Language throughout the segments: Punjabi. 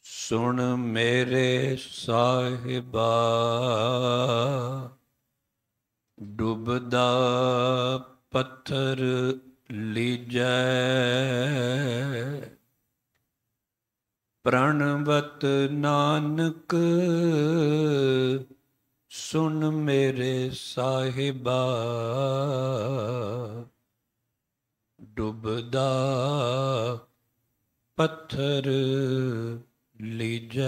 ਸੁਣ ਮੇਰੇ ਸਾਹਿਬਾ, ਡੁੱਬਦਾ ਪੱਥਰ ਲੀਜੈ, ਪ੍ਰਣਵਤ ਨਾਨਕ ਸੁਣ ਮੇਰੇ ਸਾਹਿਬਾ, ਡੁੱਬਦਾ ਪੱਥਰ ਲੀਜੈ।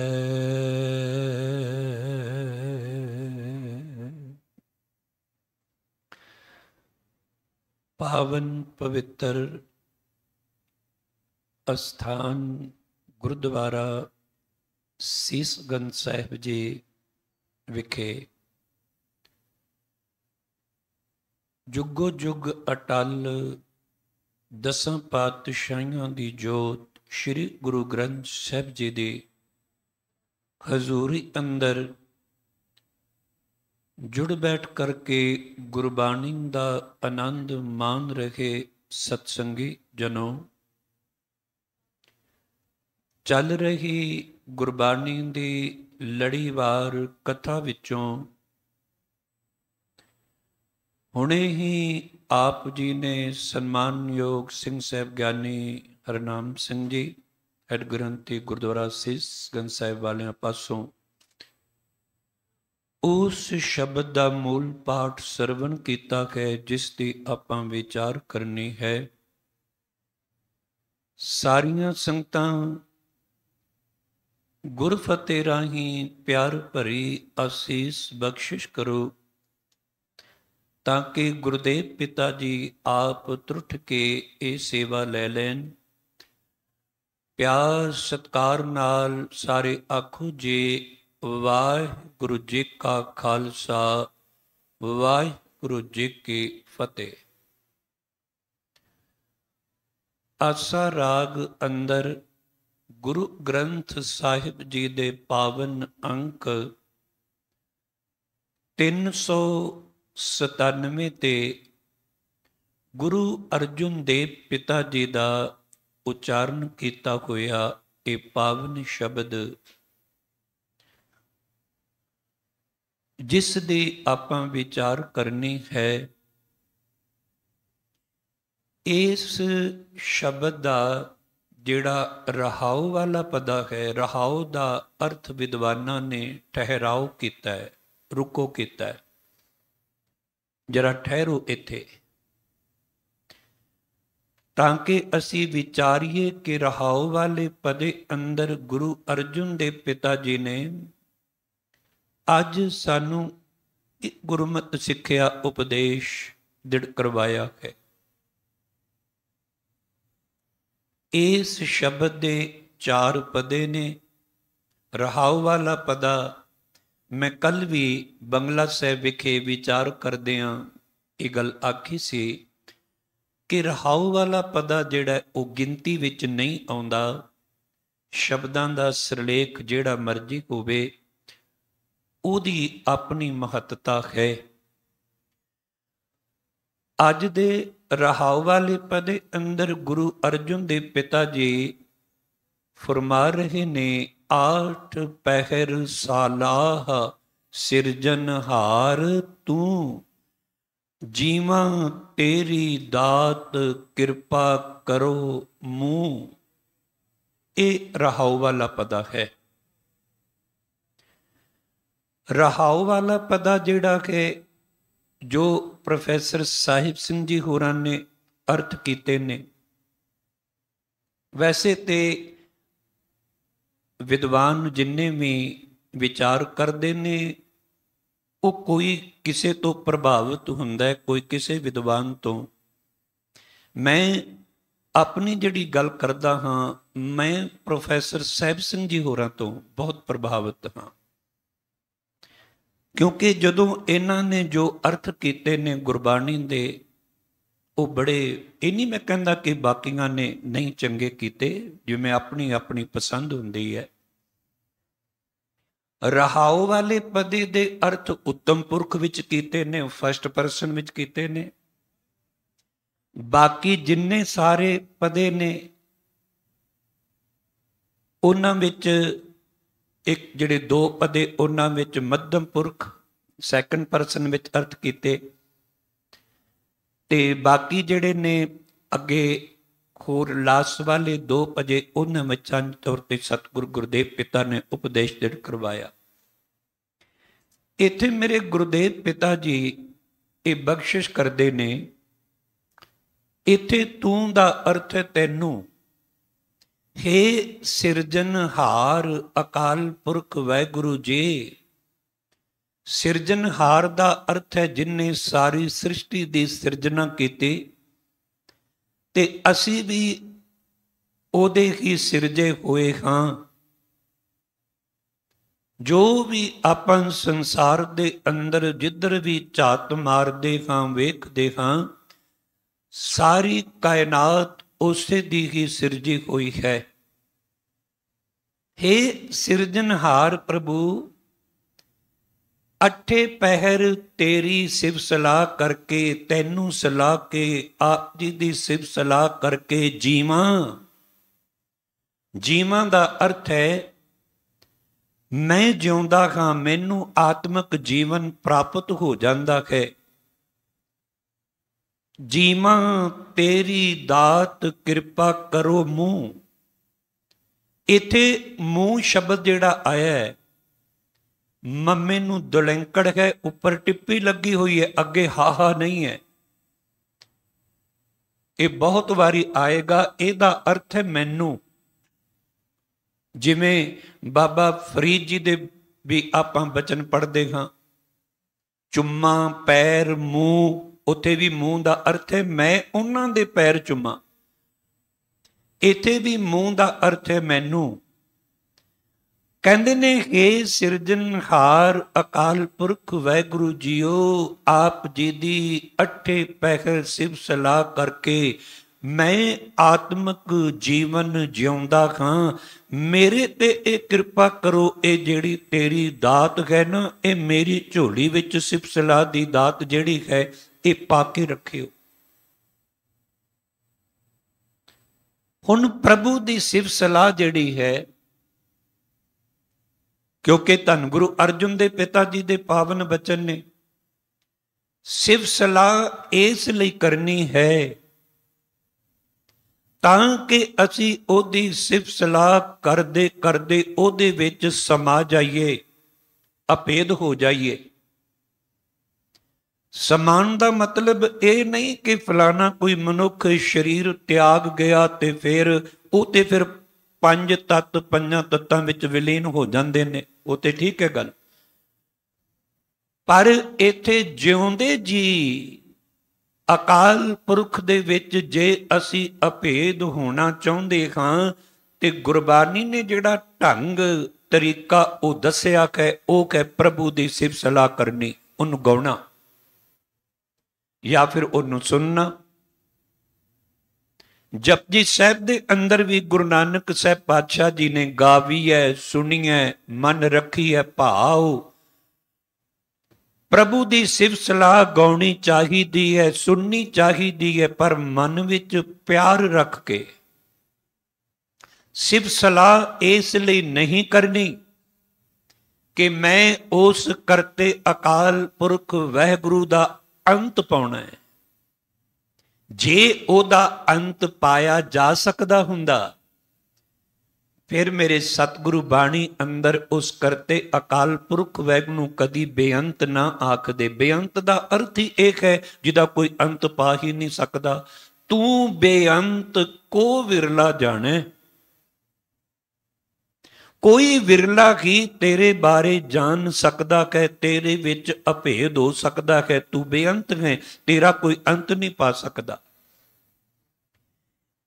ਪਾਵਨ ਪਵਿੱਤਰ ਅਸਥਾਨ ਗੁਰਦੁਆਰਾ ਸੀਸਗੰਜ ਸਾਹਿਬ ਜੀ ਵਿਖੇ ਜੁਗੋ ਜੁਗ ਅਟਲ ਦਸਾਂ ਪਾਤਸ਼ਾਹੀਆਂ ਦੀ ਜੋਤ ਸ਼੍ਰੀ ਗੁਰੂ ਗ੍ਰੰਥ ਸਾਹਿਬ ਜੀ ਦੀ ਹਜ਼ੂਰੀ ਅੰਦਰ ਜੁੜ ਬੈਠ ਕਰਕੇ ਗੁਰਬਾਣੀ ਦਾ ਆਨੰਦ ਮਾਣ ਰਹੇ ਸਤਸੰਗੀ ਜਨੋ, ਚੱਲ ਰਹੀ ਗੁਰਬਾਣੀ ਦੀ ਲੜੀਵਾਰ ਕਥਾ ਵਿੱਚੋਂ ਹੁਣੇ ਹੀ ਆਪ ਜੀ ਨੇ ਸਨਮਾਨਯੋਗ ਸਿੰਘ ਸਾਹਿਬ ਗਿਆਨੀ ਹਰਨਾਮ ਸਿੰਘ ਜੀ ਹੈਡ ਗ੍ਰੰਥੀ ਗੁਰਦੁਆਰਾ ਸੀਸਗੰਜ ਸਾਹਿਬ ਵਾਲਿਆਂ ਪਾਸੋਂ ਉਸ ਸ਼ਬਦ ਦਾ ਮੂਲ ਪਾਠ ਸਰਵਣ ਕੀਤਾ ਹੈ, ਜਿਸ ਦੀ ਆਪਾਂ ਵਿਚਾਰ ਕਰਨੀ ਹੈ। ਸਾਰੀਆਂ ਸੰਗਤਾਂ ਗੁਰਫਤਿਹ ਰਾਹੀਂ ਪਿਆਰ ਭਰੀ ਅਸੀਸ ਬਖਸ਼ਿਸ਼ ਕਰੋ, ਤਾਂ ਕਿ ਗੁਰਦੇਵ ਪਿਤਾ ਜੀ ਆਪ ਤਰੁੱਠ ਕੇ ਇਹ ਸੇਵਾ ਲੈ ਲੈਣ। ਪਿਆਰ ਸਤਿਕਾਰ ਨਾਲ ਸਾਰੇ ਆਖੋ ਜੀ ਵਾਹਿਗੁਰੂ ਜੀ ਕਾ ਖਾਲਸਾ, ਵਾਹਿਗੁਰੂ ਜੀ ਕੀ ਫਤਿਹ। ਆਸਾ ਰਾਗ ਅੰਦਰ ਗੁਰੂ ਗ੍ਰੰਥ ਸਾਹਿਬ ਜੀ ਦੇ ਪਾਵਨ ਅੰਕ 397 ਤੇ ਗੁਰੂ ਅਰਜੁਨ ਦੇਵ ਪਿਤਾ ਜੀ ਦਾ ਉਚਾਰਨ ਕੀਤਾ ਹੋਇਆ ਇਹ ਪਾਵਨ ਸ਼ਬਦ, ਜਿਸ ਦੀ ਆਪਾਂ ਵਿਚਾਰ ਕਰਨੀ ਹੈ। ਇਸ ਸ਼ਬਦ ਦਾ ਜਿਹੜਾ ਰਹਾਉ ਵਾਲਾ ਪਦਾ ਹੈ, ਰਹਾਉ ਦਾ ਅਰਥ ਵਿਦਵਾਨਾਂ ਨੇ ਠਹਿਰਾਓ ਕੀਤਾ ਹੈ, ਰੁਕੋ ਕੀਤਾ ਹੈ। ਜਰਾ ਠਹਿਰੋ ਇੱਥੇ, ਤਾਂ ਕਿ ਅਸੀਂ ਵਿਚਾਰੀਏ ਕਿ ਰਹਾਉ ਵਾਲੇ ਪਦੇ ਅੰਦਰ ਗੁਰੂ ਅਰਜੁਨ ਦੇ ਪਿਤਾ ਜੀ ਨੇ ਅੱਜ ਸਾਨੂੰ ਗੁਰਮਤਿ ਸਿੱਖਿਆ ਉਪਦੇਸ਼ ਦਿੜ ਕਰਵਾਇਆ ਹੈ। ਇਸ ਸ਼ਬਦ ਦੇ 4 ਪਦੇ ਨੇ। ਰਹਾਉ ਵਾਲਾ ਪਦਾ ਮੈਂ ਕੱਲ ਵੀ ਬੰਗਲਾ ਸਾਹਿਬ ਵਿਖੇ ਵਿਚਾਰ ਕਰਦਿਆਂ ਇਹ ਗੱਲ ਆਖੀ ਸੀ ਕਿ ਰਹਾਉ ਵਾਲਾ ਪਦਾ ਜਿਹੜਾ ਉਹ ਗਿਣਤੀ ਵਿੱਚ ਨਹੀਂ ਆਉਂਦਾ। ਸ਼ਬਦਾਂ ਦਾ ਸਿਰਲੇਖ ਜਿਹੜਾ ਮਰਜ਼ੀ ਹੋਵੇ, ਉਹਦੀ ਆਪਣੀ ਮਹੱਤਤਾ ਹੈ। ਅੱਜ ਦੇ ਰਹਾਉ ਵਾਲੇ ਪਦੇ ਅੰਦਰ ਗੁਰੂ ਅਰਜੁਨ ਦੇ ਪਿਤਾ ਜੀ ਫਰਮਾ ਰਹੇ ਨੇ, 8 ਪਹਿਰ ਸਾਲਾਹ ਸਿਰਜਨਹਾਰ ਤੂੰ, ਜੀਵਾਂ ਤੇਰੀ ਦਾਤ ਕਿਰਪਾ ਕਰੋ ਮੂੰਹ। ਇਹ ਰਹਾਉ ਵਾਲਾ ਪਦਾ ਹੈ। ਰਹਾਉ ਵਾਲਾ ਪਦਾ ਜਿਹੜਾ ਕਿ ਜੋ ਪ੍ਰੋਫੈਸਰ ਸਾਹਿਬ ਸਿੰਘ ਜੀ ਹੋਰਾਂ ਨੇ ਅਰਥ ਕੀਤੇ ਨੇ, ਵੈਸੇ ਤੇ ਵਿਦਵਾਨ ਜਿੰਨੇ ਵੀ ਵਿਚਾਰ ਕਰਦੇ ਨੇ ਉਹ ਕੋਈ ਕਿਸੇ ਤੋਂ ਪ੍ਰਭਾਵਿਤ ਹੁੰਦਾ ਹੈ, ਕੋਈ ਕਿਸੇ ਵਿਦਵਾਨ ਤੋਂ। ਮੈਂ ਆਪਣੀ ਜਿਹੜੀ ਗੱਲ ਕਰਦਾ ਹਾਂ, ਮੈਂ ਪ੍ਰੋਫੈਸਰ ਸਾਹਿਬ ਸਿੰਘ ਜੀ ਹੋਰਾਂ ਤੋਂ ਬਹੁਤ ਪ੍ਰਭਾਵਿਤ ਹਾਂ, ਕਿਉਂਕਿ ਜਦੋਂ ਇਹਨਾਂ ਨੇ ਜੋ ਅਰਥ ਕੀਤੇ ਨੇ ਗੁਰਬਾਣੀ ਦੇ, ਉਹ ਬੜੇ, ਇਹ ਨਹੀਂ ਮੈਂ ਕਹਿੰਦਾ ਕਿ ਬਾਕੀਆਂ ਨੇ ਨਹੀਂ ਚੰਗੇ ਕੀਤੇ, ਜਿਵੇਂ ਆਪਣੀ ਆਪਣੀ ਪਸੰਦ ਹੁੰਦੀ ਹੈ। ਰਹਾਉ ਵਾਲੇ ਪਦੇ ਦੇ ਅਰਥ ਉੱਤਮ ਪੁਰਖ ਵਿੱਚ ਕੀਤੇ ਨੇ, ਫਸਟ ਪਰਸਨ ਵਿੱਚ ਕੀਤੇ ਨੇ। ਬਾਕੀ ਜਿੰਨੇ ਸਾਰੇ ਪਦੇ ਨੇ ਉਹਨਾਂ ਵਿੱਚ ਇੱਕ ਜਿਹੜੇ ਦੋ ਪਦੇ ਉਹਨਾਂ ਵਿੱਚ ਮੱਧਮ ਪੁਰਖ ਸੈਕੰਡ ਪਰਸਨ ਵਿੱਚ ਅਰਥ ਕੀਤੇ, ਤੇ ਬਾਕੀ ਜਿਹੜੇ ਨੇ ਅੱਗੇ ਹੋਰ ਲਾਸ ਵਾਲੇ ਦੋ ਪਦੇ ਉਹਨਾਂ ਵਿੱਚ ਅੰਤ ਤੌਰ ਤੇ ਸਤਿਗੁਰੂ ਗੁਰਦੇਵ ਪਿਤਾ ਨੇ ਉਪਦੇਸ਼ ਦੇ ਕਰਵਾਇਆ। ਇੱਥੇ ਮੇਰੇ ਗੁਰਦੇਵ ਪਿਤਾ ਜੀ ਇਹ ਬਖਸ਼ਿਸ਼ ਕਰਦੇ ਨੇ, ਇੱਥੇ ਤੂੰ ਦਾ ਅਰਥ ਹੈ ਤੈਨੂੰ। ਹੇ ਸਿਰਜਣਹਾਰ ਅਕਾਲ ਪੁਰਖ ਵਾਹਿਗੁਰੂ ਜੀ। ਸਿਰਜਣਹਾਰ ਦਾ ਅਰਥ ਹੈ ਜਿਨਨੇ ਸਾਰੀ ਸ੍ਰਿਸ਼ਟੀ ਦੀ ਸਿਰਜਣਾ ਕੀਤੀ, ਤੇ ਅਸੀਂ ਵੀ ਉਹਦੇ ਹੀ ਸਿਰਜੇ ਹੋਏ ਹਾਂ। ਜੋ ਵੀ ਆਪਾਂ ਸੰਸਾਰ ਦੇ ਅੰਦਰ ਜਿੱਧਰ ਵੀ ਝਾਤ ਮਾਰਦੇ ਹਾਂ ਵੇਖਦੇ ਹਾਂ, ਸਾਰੀ ਕਾਇਨਾਤ ਉਸੇ ਦੀ ਹੀ ਸਿਰਜੀ ਹੋਈ ਹੈ। ਹੇ ਸਿਰਜਣਹਾਰ ਪ੍ਰਭੂ, ਅੱਠੇ ਪਹਿਰ ਤੇਰੀ ਸਿਫਤ ਸਲਾਹ ਕਰਕੇ, ਤੈਨੂੰ ਸਲਾਹ ਕੇ ਆਪ ਜੀ ਦੀ ਸਿਫਤ ਸਲਾਹ ਕਰਕੇ ਜੀਵਾਂ। ਜੀਵਾਂ ਦਾ ਅਰਥ ਹੈ ਮੈਂ ਜਿਉਂਦਾ ਹਾਂ, ਮੈਨੂੰ ਆਤਮਿਕ ਜੀਵਨ ਪ੍ਰਾਪਤ ਹੋ ਜਾਂਦਾ ਹੈ। ਜੀਵਾਂ ਤੇਰੀ ਦਾਤ ਕਿਰਪਾ ਕਰੋ ਮੂੰਹ। ਇੱਥੇ ਮੂੰਹ ਸ਼ਬਦ ਜਿਹੜਾ ਆਇਆ ਹੈ, ਮੰਮੇ ਨੂੰ ਦੁਲੈਂਕੜ ਹੈ, ਉੱਪਰ ਟਿੱਪੀ ਲੱਗੀ ਹੋਈ ਹੈ, ਅੱਗੇ ਹਾਹਾ ਨਹੀਂ ਹੈ। ਇਹ ਬਹੁਤ ਵਾਰੀ ਆਏਗਾ। ਇਹਦਾ ਅਰਥ ਹੈ ਮੈਨੂੰ। ਜਿਵੇਂ ਬਾਬਾ ਫਰੀਦ ਜੀ ਦੇ ਵੀ ਆਪਾਂ ਬਚਨ ਪੜ੍ਹਦੇ ਹਾਂ, ਚੁੰਮਾ ਪੈਰ ਮੂੰਹ, ਉੱਥੇ ਵੀ ਮੂੰਹ ਦਾ ਅਰਥ ਹੈ ਮੈਂ ਉਹਨਾਂ ਦੇ ਪੈਰ ਚੁੰਮਾਂ। ਇੱਥੇ ਵੀ ਮੂੰਹ ਦਾ ਅਰਥ ਹੈ ਮੈਨੂੰ। ਕਹਿੰਦੇ ਨੇ ਹੇ ਸਿਰਜਣਹਾਰ ਅਕਾਲ ਪੁਰਖ ਵਾਹਿਗੁਰੂ ਜੀਓ, ਆਪ ਜੀ ਦੀ ਅੱਠੇ ਪਹਿਰ ਸਿਫਤ ਸਲਾਹ ਕਰਕੇ ਮੈਂ ਆਤਮਿਕ ਜੀਵਨ ਜਿਉਂਦਾ ਹਾਂ। ਮੇਰੇ ਤੇ ਇਹ ਕਿਰਪਾ ਕਰੋ, ਇਹ ਜਿਹੜੀ ਤੇਰੀ ਦਾਤ ਹੈ ਨਾ, ਇਹ ਮੇਰੀ ਝੋਲੀ ਵਿੱਚ ਸਿਫਤ ਸਲਾਹ ਦੀ ਦਾਤ ਜਿਹੜੀ ਹੈ ਇਹ ਪਾ ਕੇ ਰੱਖਿਓ। ਹੁਣ ਪ੍ਰਭੂ ਦੀ ਸਿਫਤ ਸਲਾਹ ਜਿਹੜੀ ਹੈ, ਕਿਉਂਕਿ ਧੰਨ ਗੁਰੂ ਅਰਜੁਨ ਦੇ ਪਿਤਾ ਜੀ ਦੇ ਪਾਵਨ ਬਚਨ ਨੇ, ਸਿਫਤ ਸਲਾਹ ਇਸ ਲਈ ਕਰਨੀ ਹੈ ਤਾਂ ਕਿ ਅਸੀਂ ਉਹਦੀ ਸਿਫਤ ਸਲਾਹ ਕਰਦੇ ਕਰਦੇ ਉਹਦੇ ਵਿੱਚ ਸਮਾ ਜਾਈਏ, ਅਭੇਦ ਹੋ ਜਾਈਏ। ਸਮਾਨ ਦਾ ਮਤਲਬ ਇਹ ਨਹੀਂ ਕਿ ਫਲਾਣਾ ਕੋਈ ਮਨੁੱਖ ਸਰੀਰ ਤਿਆਗ ਗਿਆ ਤੇ ਫਿਰ ਪੰਜ ਤੱਤ ਪੰਜਾਂ ਤੱਤਾਂ ਵਿੱਚ ਵਿਲੀਨ ਹੋ ਜਾਂਦੇ ਨੇ, ਉਹ ਤੇ ਠੀਕ ਹੈ ਗੱਲ। ਪਰ ਇੱਥੇ ਜਿਉਂਦੇ ਜੀ ਅਕਾਲ ਪੁਰਖ ਦੇ ਵਿੱਚ ਜੇ ਅਸੀਂ ਅਭੇਦ ਹੋਣਾ ਚਾਹੁੰਦੇ ਹਾਂ, ਤੇ ਗੁਰਬਾਣੀ ਨੇ ਜਿਹੜਾ ਢੰਗ ਤਰੀਕਾ ਉਹ ਦੱਸਿਆ ਹੈ, ਉਹ ਹੈ ਪ੍ਰਭੂ ਦੀ ਸਿਫਤ ਸਲਾਹ ਕਰਨੀ, ਉਹਨੂੰ ਗਾਉਣਾ ਜਾਂ ਫਿਰ ਉਹਨੂੰ ਸੁਣਨਾ। ਜਪਜੀ ਸਾਹਿਬ ਦੇ ਅੰਦਰ ਵੀ ਗੁਰੂ ਨਾਨਕ ਸਾਹਿਬ ਪਾਤਸ਼ਾਹ ਜੀ ਨੇ ਗਾਵੀ ਹੈ, ਸੁਣੀ ਹੈ, ਮਨ ਰੱਖੀ ਹੈ ਭਾਉ। ਪ੍ਰਭੂ ਦੀ ਸਿਫਤ ਸਲਾਹ ਗਾਉਣੀ ਚਾਹੀਦੀ ਹੈ, ਸੁਣਨੀ ਚਾਹੀਦੀ ਹੈ, ਪਰ ਮਨ ਵਿੱਚ ਪਿਆਰ ਰੱਖ ਕੇ। ਸਿਫਤ ਸਲਾਹ ਇਸ ਲਈ ਨਹੀਂ ਕਰਨੀ ਕਿ ਮੈਂ ਉਸ ਕਰਤੇ ਅਕਾਲ ਪੁਰਖ ਵਾਹਿਗੁਰੂ ਦਾ ਅੰਤ ਪਾਉਣਾ ਹੈ। ਜੇ ਉਹਦਾ ਅੰਤ ਪਾਇਆ ਜਾ ਸਕਦਾ ਹੁੰਦਾ, ਫਿਰ ਮੇਰੇ ਸਤਿਗੁਰੂ ਬਾਣੀ ਅੰਦਰ ਉਸ ਕਰਤੇ ਅਕਾਲ ਪੁਰਖ ਵਾਹਿਗੁਰੂ ਨੂੰ ਕਦੀ ਬੇਅੰਤ ਨਾ ਆਖਦੇ। ਬੇਅੰਤ ਦਾ ਅਰਥ ਹੀ ਇਹ ਹੈ ਜਿਹਦਾ ਕੋਈ ਅੰਤ ਪਾ ਹੀ ਨਹੀਂ ਸਕਦਾ। ਤੂੰ ਬੇਅੰਤ ਕੋ ਵਿਰਲਾ ਜਾਣੇ। ਕੋਈ ਵਿਰਲਾ ਹੀ ਤੇਰੇ ਬਾਰੇ ਜਾਣ ਸਕਦਾ ਹੈ, ਤੇਰੇ ਵਿੱਚ ਅਭੇਦ ਹੋ ਸਕਦਾ ਹੈ। ਤੂੰ ਬੇਅੰਤ ਹੈ, ਤੇਰਾ ਕੋਈ ਅੰਤ ਨਹੀਂ ਪਾ ਸਕਦਾ।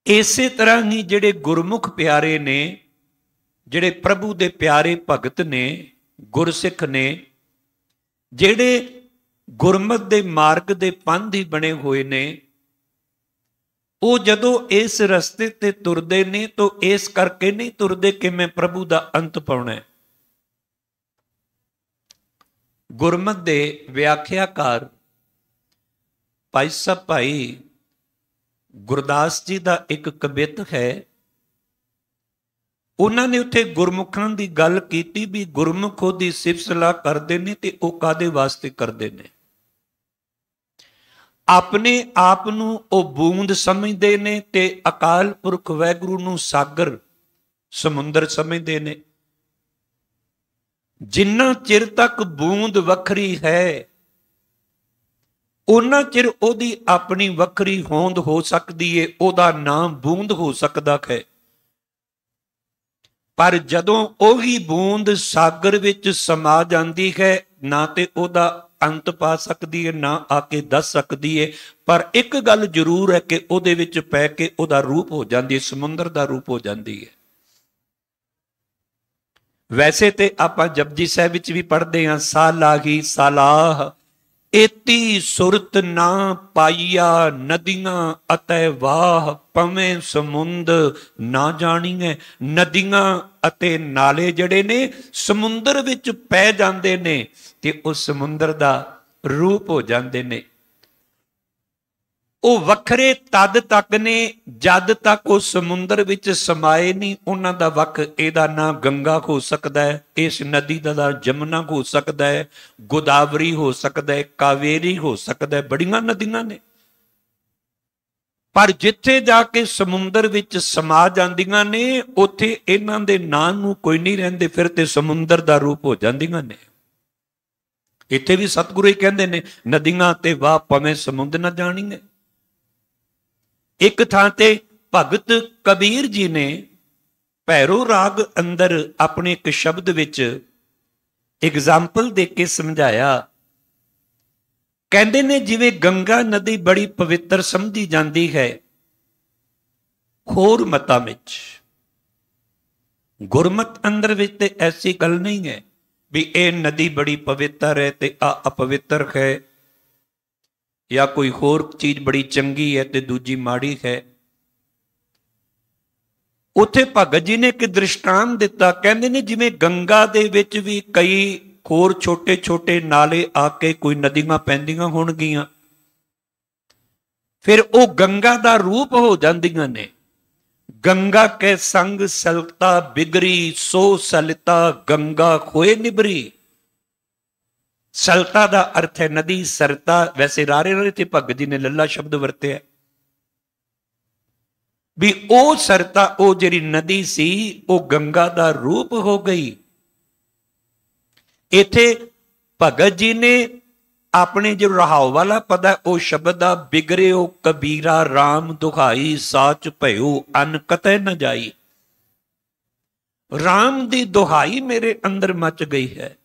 ਇਸੇ ਤਰ੍ਹਾਂ ਹੀ ਜਿਹੜੇ ਗੁਰਮੁਖ ਪਿਆਰੇ ਨੇ, ਜਿਹੜੇ ਪ੍ਰਭੂ ਦੇ ਪਿਆਰੇ ਭਗਤ ਨੇ, ਗੁਰਸਿੱਖ ਨੇ, ਜਿਹੜੇ ਗੁਰਮਤਿ ਦੇ ਮਾਰਗ ਦੇ ਪੰਥ ਹੀ ਬਣੇ ਹੋਏ ਨੇ, ਉਹ ਜਦੋਂ ਇਸ ਰਸਤੇ ਤੇ ਤੁਰਦੇ ਨੇ ਤਾਂ ਇਸ ਕਰਕੇ ਨਹੀਂ ਤੁਰਦੇ ਕਿ ਮੈਂ ਪ੍ਰਭੂ ਦਾ ਅੰਤ ਪਾਉਣਾ ਹੈ। ਗੁਰਮਤਿ ਦੇ ਵਿਆਖਿਆਕਾਰ ਭਾਈ ਸਾਹਿਬ ਭਾਈ ਗੁਰਦਾਸ ਜੀ ਦਾ ਇੱਕ ਕਵਿਤ ਹੈ, ਉਹਨਾਂ ਨੇ ਉੱਥੇ ਗੁਰਮੁਖਾਂ ਦੀ ਗੱਲ ਕੀਤੀ ਵੀ ਗੁਰਮੁਖ ਉਹਦੀ ਸਿਫਤ ਸਲਾਹ ਕਰਦੇ ਨੇ ਤੇ ਉਹ ਕਾਦੇ ਵਾਸਤੇ ਕਰਦੇ ਨੇ। ਆਪਣੇ ਆਪ ਨੂੰ ਉਹ ਬੂੰਦ ਸਮਝਦੇ ਨੇ ਤੇ ਅਕਾਲ ਪੁਰਖ ਵਾਹਿਗੁਰੂ ਨੂੰ ਸਾਗਰ ਸਮੁੰਦਰ ਸਮਝਦੇ ਨੇ। ਜਿੰਨਾ ਚਿਰ ਤੱਕ ਬੂੰਦ ਵੱਖਰੀ ਹੈ ਉਹਨਾਂ ਚਿਰ ਉਹਦੀ ਆਪਣੀ ਵੱਖਰੀ ਹੋਂਦ ਹੋ ਸਕਦੀ ਏ, ਉਹਦਾ ਨਾਮ ਬੂੰਦ ਹੋ ਸਕਦਾ ਹੈ। ਪਰ ਜਦੋਂ ਉਹੀ ਬੂੰਦ ਸਾਗਰ ਵਿੱਚ ਸਮਾ ਜਾਂਦੀ ਹੈ, ਨਾ ਤੇ ਉਹਦਾ ਅੰਤ ਪਾ ਸਕਦੀ ਹੈ, ਨਾ ਆ ਕੇ ਦੱਸ ਸਕਦੀ ਹੈ। ਪਰ ਇੱਕ ਗੱਲ ਜ਼ਰੂਰ ਹੈ ਕਿ ਉਹਦੇ ਵਿੱਚ ਪੈ ਕੇ ਉਹਦਾ ਰੂਪ ਹੋ ਜਾਂਦੀ ਹੈ, ਸਮੁੰਦਰ ਦਾ ਰੂਪ ਹੋ ਜਾਂਦੀ ਹੈ। ਵੈਸੇ ਤੇ ਆਪਾਂ ਜਪਜੀ ਸਾਹਿਬ ਵਿੱਚ ਵੀ ਪੜ੍ਹਦੇ ਹਾਂ, ਸਾਲਾਹੀ ਸਾਲਾਹ ਏਤੀ ਸੁਰਤ ਨਾ ਪਾਈਆ ਨਦੀਆਂ ਅਤੇ ਵਾਹ ਪਵੇਂ ਸਮੁੰਦ ਨਾ ਜਾਣੀਏ। ਨਦੀਆਂ ਅਤੇ ਨਾਲੇ ਜਿਹੜੇ ਨੇ ਸਮੁੰਦਰ ਵਿੱਚ ਪੈ ਜਾਂਦੇ ਨੇ ਤੇ ਉਹ ਸਮੁੰਦਰ ਦਾ ਰੂਪ ਹੋ ਜਾਂਦੇ ਨੇ। ਉਹ ਵੱਖਰੇ ਤਦ ਤੱਕ ਨੇ ਜਦ ਤੱਕ ਉਹ ਸਮੁੰਦਰ ਵਿੱਚ ਸਮਾਏ ਨਹੀਂ। ਉਹਨਾਂ ਦਾ ਵੱਖ, ਇਹਦਾ ਨਾਂ ਗੰਗਾ ਹੋ ਸਕਦਾ ਹੈ, ਇਸ ਨਦੀ ਦਾ ਨਾਂ ਜਮਨਾ ਹੋ ਸਕਦਾ ਹੈ, ਗੋਦਾਵਰੀ ਹੋ ਸਕਦਾ ਹੈ, ਕਾਵੇਰੀ ਹੋ ਸਕਦਾ ਹੈ, ਬੜੀਆਂ ਨਦੀਆਂ ਨੇ। ਪਰ ਜਿੱਥੇ ਜਾ ਕੇ ਸਮੁੰਦਰ ਵਿੱਚ ਸਮਾ ਜਾਂਦੀਆਂ ਨੇ ਉੱਥੇ ਇਹਨਾਂ ਦੇ ਨਾਂ ਨੂੰ ਕੋਈ ਨਹੀਂ ਰਹਿੰਦੇ, ਫਿਰ ਤੇ ਸਮੁੰਦਰ ਦਾ ਰੂਪ ਹੋ ਜਾਂਦੀਆਂ ਨੇ। ਇੱਥੇ ਵੀ ਸਤਿਗੁਰੂ ਹੀ ਕਹਿੰਦੇ ਨੇ, ਨਦੀਆਂ ਤੇ ਵਾਹ ਪਵੇਂ ਸਮੁੰਦ ਨਾ ਜਾਣੀਏ। ਇੱਕ ਥਾਂ ਤੇ ਭਗਤ ਕਬੀਰ ਜੀ ਨੇ ਭੈਰੋ ਰਾਗ ਅੰਦਰ ਆਪਣੇ ਇੱਕ ਸ਼ਬਦ ਵਿੱਚ ਐਗਜ਼ਾਮਪਲ ਦੇ ਕੇ ਸਮਝਾਇਆ। ਕਹਿੰਦੇ ਨੇ ਜਿਵੇਂ ਗੰਗਾ ਨਦੀ ਬੜੀ ਪਵਿੱਤਰ ਸਮਝੀ ਜਾਂਦੀ ਹੈ ਹੋਰ ਮਤਾਂ ਵਿੱਚ, ਗੁਰਮਤ ਅੰਦਰ ਵਿੱਚ ਤੇ ਐਸੀ ਗੱਲ ਨਹੀਂ ਹੈ ਵੀ ਇਹ ਨਦੀ ਬੜੀ ਪਵਿੱਤਰ ਹੈ ਤੇ ਆ ਅਪਵਿੱਤਰ ਹੈ, ਜਾਂ ਕੋਈ ਹੋਰ ਚੀਜ਼ ਬੜੀ ਚੰਗੀ ਹੈ ਤੇ ਦੂਜੀ ਮਾੜੀ ਹੈ। ਉੱਥੇ ਭਗਤ ਜੀ ਨੇ ਇੱਕ ਦ੍ਰਿਸ਼ਟਾਂਤ ਦਿੱਤਾ। ਕਹਿੰਦੇ ਨੇ ਜਿਵੇਂ ਗੰਗਾ ਦੇ ਵਿੱਚ ਵੀ ਕਈ ਹੋਰ ਛੋਟੇ ਛੋਟੇ ਨਾਲੇ ਆ ਕੇ ਕੋਈ ਨਦੀਆਂ ਪੈਂਦੀਆਂ ਹੋਣਗੀਆਂ, ਫਿਰ ਉਹ ਗੰਗਾ ਦਾ ਰੂਪ ਹੋ ਜਾਂਦੀਆਂ ਨੇ। ਗੰਗਾ ਕੇ ਸੰਗ ਸਲਤਾ ਬਿਗਰੀ ਸੋ ਸਲਿਤਾ ਗੰਗਾ ਹੋਏ ਨਿਬਰੀ। ਸਲਤਾ ਦਾ ਅਰਥ ਹੈ ਨਦੀ, ਸਰਤਾ ਵੈਸੇ ਰਾਰੇ ਰਾਰੇ ਤੇ ਭਗਤ ਜੀ ਨੇ ਲੱਲਾ ਸ਼ਬਦ ਵਰਤਿਆ ਵੀ ਉਹ ਸਰਤਾ, ਉਹ ਜਿਹੜੀ ਨਦੀ ਸੀ ਉਹ ਗੰਗਾ ਦਾ ਰੂਪ ਹੋ ਗਈ। ਇੱਥੇ ਭਗਤ ਜੀ ਨੇ ਆਪਣੇ ਜੋ ਰਹਾਉ ਵਾਲਾ ਪਦ ਹੈ ਉਹ ਸ਼ਬਦ ਆ, ਬਿਗੜਿਓ ਕਬੀਰਾ ਰਾਮ ਦੁਹਾਈ ਸਾਚ ਭਇਓ ਅਨ ਕਤੈ ਨ ਜਾਈ। ਰਾਮ ਦੀ ਦੁਹਾਈ ਮੇਰੇ ਅੰਦਰ ਮਚ ਗਈ ਹੈ,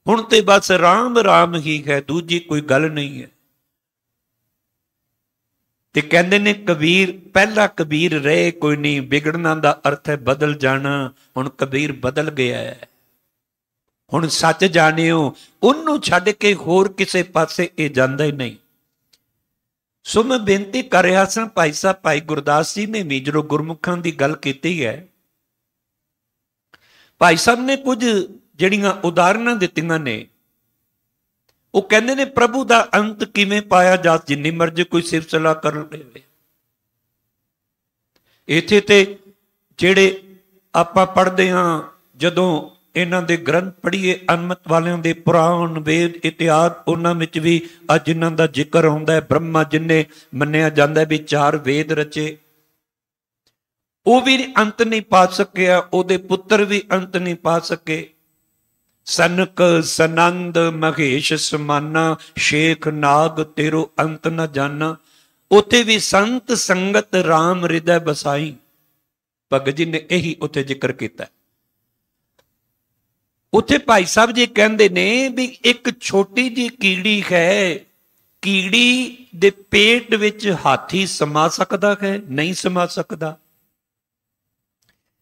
ਹੁਣ ਤੇ ਬਸ ਰਾਮ ਰਾਮ ਹੀ ਹੈ, ਦੂਜੀ ਕੋਈ ਗੱਲ ਨਹੀਂ ਹੈ। ਤੇ ਕਹਿੰਦੇ ਨੇ ਕਬੀਰ, ਪਹਿਲਾ ਕਬੀਰ ਰਹੇ ਕੋਈ ਨਹੀਂ, ਵਿਗੜਨਾ ਦਾ ਅਰਥ ਹੈ ਬਦਲ ਜਾਣਾ। ਹੁਣ ਕਬੀਰ ਬਦਲ ਗਿਆ ਹੈ, ਹੁਣ ਸੱਚ ਜਾਣਿਓ, ਉਹਨੂੰ ਛੱਡ ਕੇ ਹੋਰ ਕਿਸੇ ਪਾਸੇ ਇਹ ਜਾਂਦਾ ਹੀ ਨਹੀਂ। ਸੋ ਮੈਂ ਬੇਨਤੀ ਕਰ ਰਿਹਾ ਸਾਂ, ਭਾਈ ਸਾਹਿਬ ਭਾਈ ਗੁਰਦਾਸ ਜੀ ਨੇ ਵੀ ਜਦੋਂ ਗੁਰਮੁਖਾਂ ਦੀ ਗੱਲ ਕੀਤੀ ਹੈ, ਭਾਈ ਸਾਹਿਬ ਨੇ ਕੁਝ ਜਿਹੜੀਆਂ ਉਦਾਹਰਨਾਂ ਦਿੱਤੀਆਂ ਨੇ। ਉਹ ਕਹਿੰਦੇ ਨੇ ਪ੍ਰਭੂ ਦਾ ਅੰਤ ਕਿਵੇਂ ਪਾਇਆ ਜਾ, ਜਿੰਨੀ ਮਰਜ਼ੀ ਕੋਈ ਸਿਫਤ ਸਲਾਹ ਕਰ ਲਵੇ। ਇੱਥੇ ਤੇ ਜਿਹੜੇ ਆਪਾਂ ਪੜ੍ਹਦੇ ਹਾਂ, ਜਦੋਂ ਇਹਨਾਂ ਦੇ ਗ੍ਰੰਥ ਪੜ੍ਹੀਏ, ਅਨਮਤ ਵਾਲਿਆਂ ਦੇ ਪੁਰਾਣ ਵੇਦ ਇਤਿਹਾਸ, ਉਹਨਾਂ ਵਿੱਚ ਵੀ ਅੱਜ ਜਿਨ੍ਹਾਂ ਦਾ ਜ਼ਿਕਰ ਆਉਂਦਾ ਹੈ, ਬ੍ਰਹਮਾ ਜਿੰਨੇ ਮੰਨਿਆ ਜਾਂਦਾ ਵੀ 4 ਵੇਦ ਰਚੇ, ਉਹ ਵੀ ਅੰਤ ਨਹੀਂ ਪਾ ਸਕਿਆ, ਉਹਦੇ ਪੁੱਤਰ ਵੀ ਅੰਤ ਨਹੀਂ ਪਾ ਸਕੇ। ਸਨਕ ਸਨੰਦ ਮਹੇਸ਼ ਸਮਾਨਾ, ਸ਼ੇਖ ਨਾਗ ਤੇਰੋ ਅੰਤ ਨ ਜਾਨਾ। ਉੱਥੇ ਵੀ ਸੰਤ ਸੰਗਤ ਰਾਮ ਹਿਰਦੈ ਬਸਾਈ, ਭਗਤ ਜੀ ਨੇ ਇਹੀ ਉੱਥੇ ਜ਼ਿਕਰ ਕੀਤਾ। ਉੱਥੇ ਭਾਈ ਸਾਹਿਬ ਜੀ ਕਹਿੰਦੇ ਨੇ ਵੀ ਇੱਕ ਛੋਟੀ ਜਿਹੀ ਕੀੜੀ ਹੈ, ਕੀੜੀ ਦੇ ਪੇਟ ਵਿੱਚ ਹਾਥੀ ਸਮਾ ਸਕਦਾ ਹੈ? ਨਹੀਂ ਸਮਾ ਸਕਦਾ।